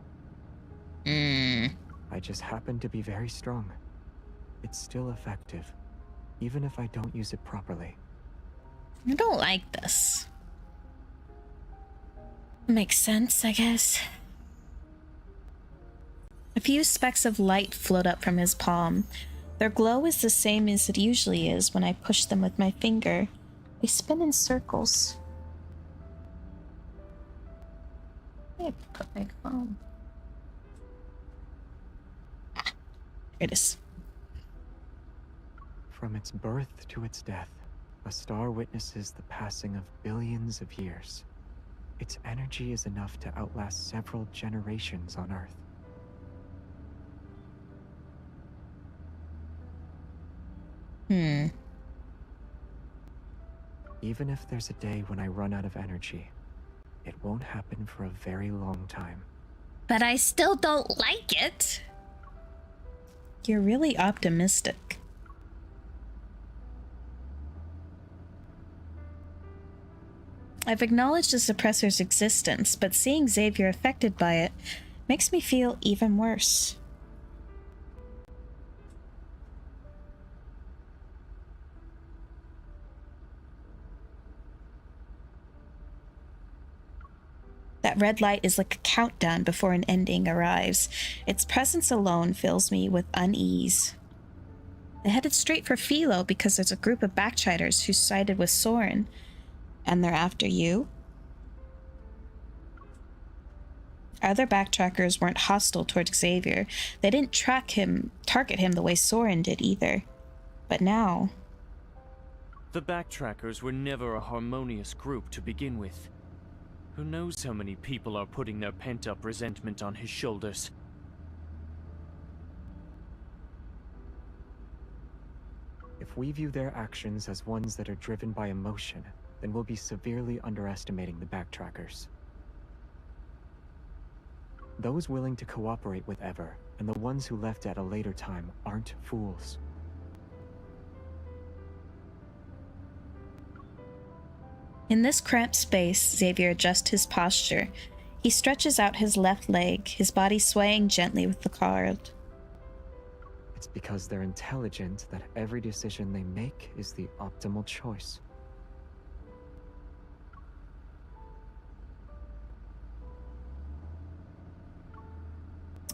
I just happen to be very strong. It's still effective, even if I don't use it properly. I don't like this. Makes sense, I guess. A few specks of light float up from his palm. Their glow is the same as it usually is when I push them with my finger. They spin in circles. I have to put my phone. Ah, here it is. From its birth to its death, a star witnesses the passing of billions of years. Its energy is enough to outlast several generations on Earth. Even if there's a day when I run out of energy, it won't happen for a very long time. But I still don't like it. You're really optimistic. I've acknowledged the suppressor's existence, but seeing Xavier affected by it makes me feel even worse. That red light is like a countdown before an ending arrives. Its presence alone fills me with unease. They headed straight for Philo because there's a group of backsiders who sided with Soren. And they're after you? Other backtrackers weren't hostile towards Xavier. They didn't target him the way Soren did either. But now... The backtrackers were never a harmonious group to begin with. Who knows how many people are putting their pent-up resentment on his shoulders? If we view their actions as ones that are driven by emotion, then we'll be severely underestimating the backtrackers. Those willing to cooperate with Ever, and the ones who left at a later time, aren't fools. In this cramped space, Xavier adjusts his posture. He stretches out his left leg, his body swaying gently with the card. It's because they're intelligent that every decision they make is the optimal choice.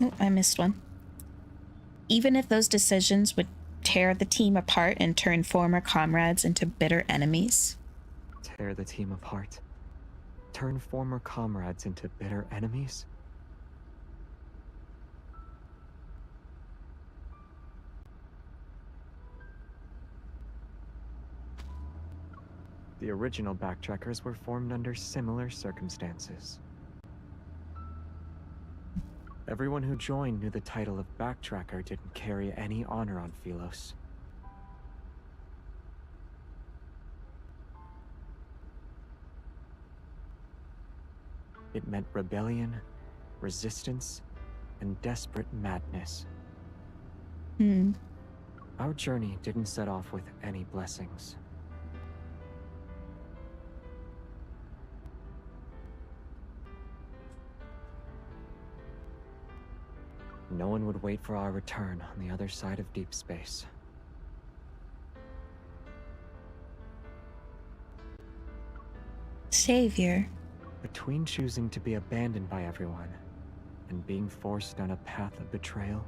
Oh, I missed one. Even if those decisions would tear the team apart and turn former comrades into bitter enemies. Tear the team apart? Turn former comrades into bitter enemies? The original backtrackers were formed under similar circumstances. Everyone who joined knew the title of backtracker didn't carry any honor on Philos. It meant rebellion, resistance, and desperate madness. Our journey didn't set off with any blessings. No one would wait for our return on the other side of deep space. Savior. Between choosing to be abandoned by everyone and being forced down a path of betrayal,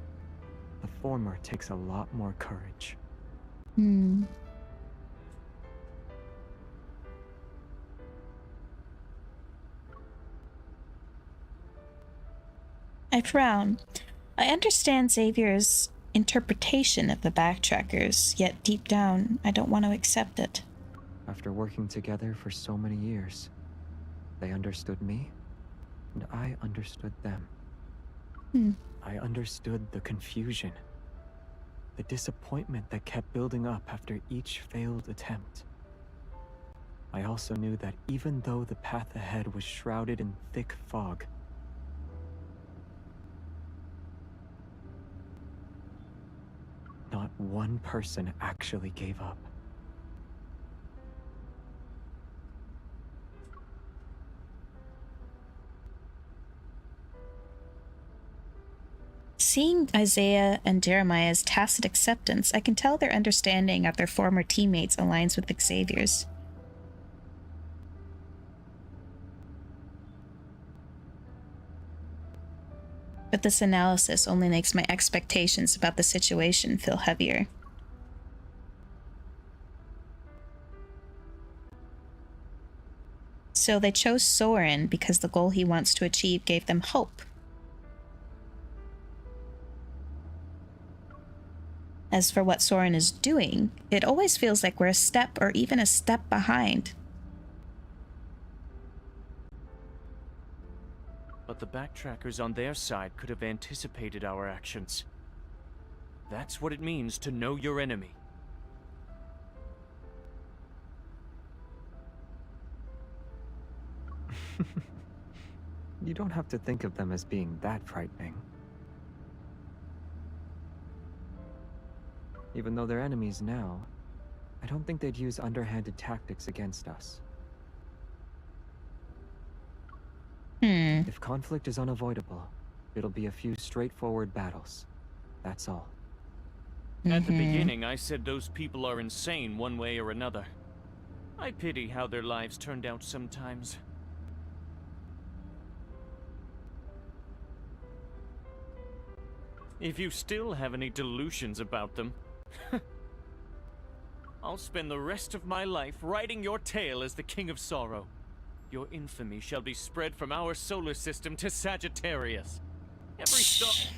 the former takes a lot more courage. I frown. I understand Xavier's interpretation of the backtrackers, yet deep down, I don't want to accept it. After working together for so many years, they understood me, and I understood them. I understood the confusion, the disappointment that kept building up after each failed attempt. I also knew that even though the path ahead was shrouded in thick fog, not one person actually gave up. Seeing Isaiah and Jeremiah's tacit acceptance, I can tell their understanding of their former teammates aligns with Xavier's. But this analysis only makes my expectations about the situation feel heavier. So they chose Soren because the goal he wants to achieve gave them hope. As for what Soren is doing, it always feels like we're a step or even a step behind. But the backtrackers on their side could have anticipated our actions. That's what it means to know your enemy. You don't have to think of them as being that frightening. Even though they're enemies now, I don't think they'd use underhanded tactics against us. If conflict is unavoidable, it'll be a few straightforward battles. That's all. At the beginning, I said those people are insane one way or another. I pity how their lives turned out sometimes. If you still have any delusions about them, I'll spend the rest of my life writing your tale as the King of Sorrow. Your infamy shall be spread from our solar system to Sagittarius. Every star...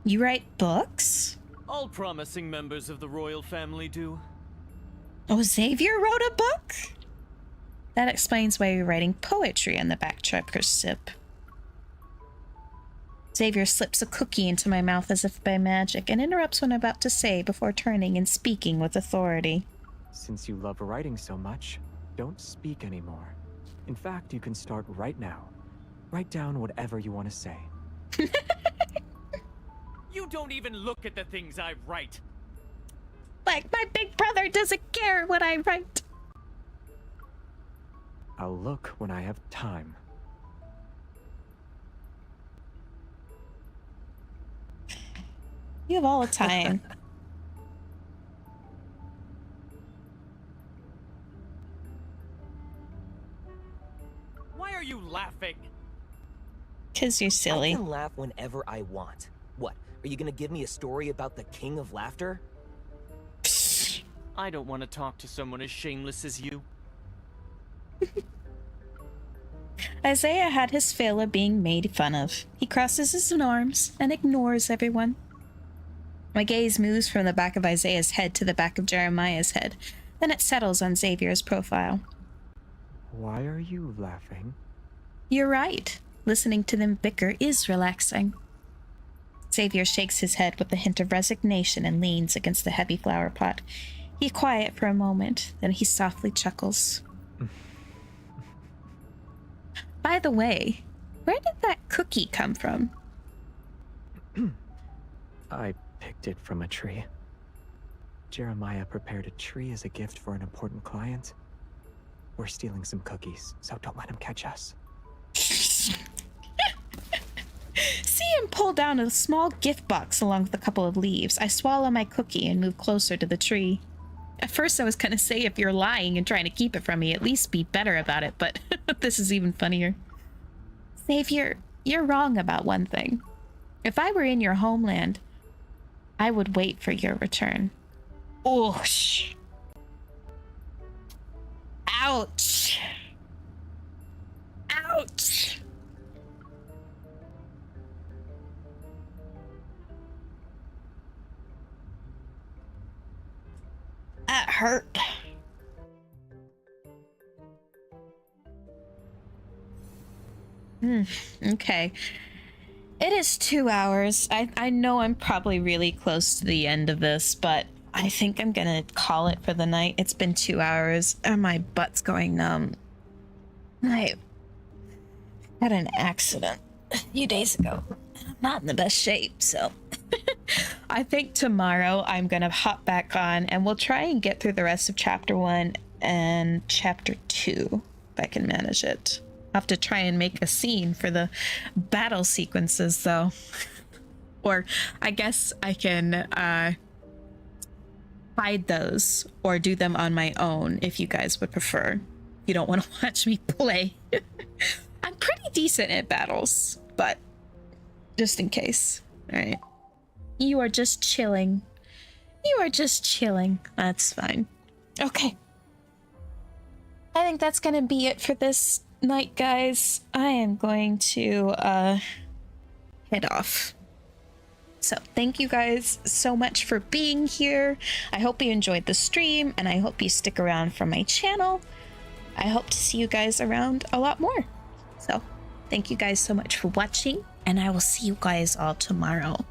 You write books? All promising members of the royal family do. Oh, Xavier wrote a book? That explains why you're writing poetry on the backtracker sip. Xavier slips a cookie into my mouth as if by magic and interrupts what I'm about to say before turning and speaking with authority. Since you love writing so much, don't speak anymore. In fact, you can start right now. Write down whatever you want to say. You don't even look at the things I write. Like my big brother doesn't care what I write. I'll look when I have time. You have all the time. Why are you laughing? 'Cause you're silly. I can laugh whenever I want. What, are you gonna give me a story about the King of Laughter? I don't want to talk to someone as shameless as you. Isaiah had his fill of being made fun of. He crosses his arms and ignores everyone. My gaze moves from the back of Isaiah's head to the back of Jeremiah's head. Then it settles on Xavier's profile. Why are you laughing? You're right. Listening to them bicker is relaxing. Xavier shakes his head with a hint of resignation and leans against the heavy flower pot. He's quiet for a moment, then he softly chuckles. By the way, where did that cookie come from? I picked it from a tree. Jeremiah prepared a tree as a gift for an important client. We're stealing some cookies, so don't let him catch us. See him pull down a small gift box along with a couple of leaves. I swallow my cookie and move closer to the tree. At first I was gonna say, if you're lying and trying to keep it from me, at least be better about it, but this is even funnier. Xavier, you're wrong about one thing. If I were in your homeland, I would wait for your return. Oosh. Ouch. Ouch. That hurt. Okay. It is 2 hours. I know I'm probably really close to the end of this, but I think I'm gonna call it for the night. It's been 2 hours and my butt's going numb. I had an accident a few days ago. I'm not in the best shape, so I think tomorrow I'm gonna hop back on and we'll try and get through the rest of chapter 1 and chapter 2 if I can manage it. I'll have to try and make a scene for the battle sequences though. Or I guess I can hide those or do them on my own if you guys would prefer. You don't want to watch me play. I'm pretty decent at battles, but just in case. All right. You are just chilling. You are just chilling. That's fine. Okay. I think that's gonna be it for this night, guys. I am going to head off. So thank you guys so much for being here. I hope you enjoyed the stream and I hope you stick around for my channel. I hope to see you guys around a lot more. So thank you guys so much for watching and I will see you guys all tomorrow.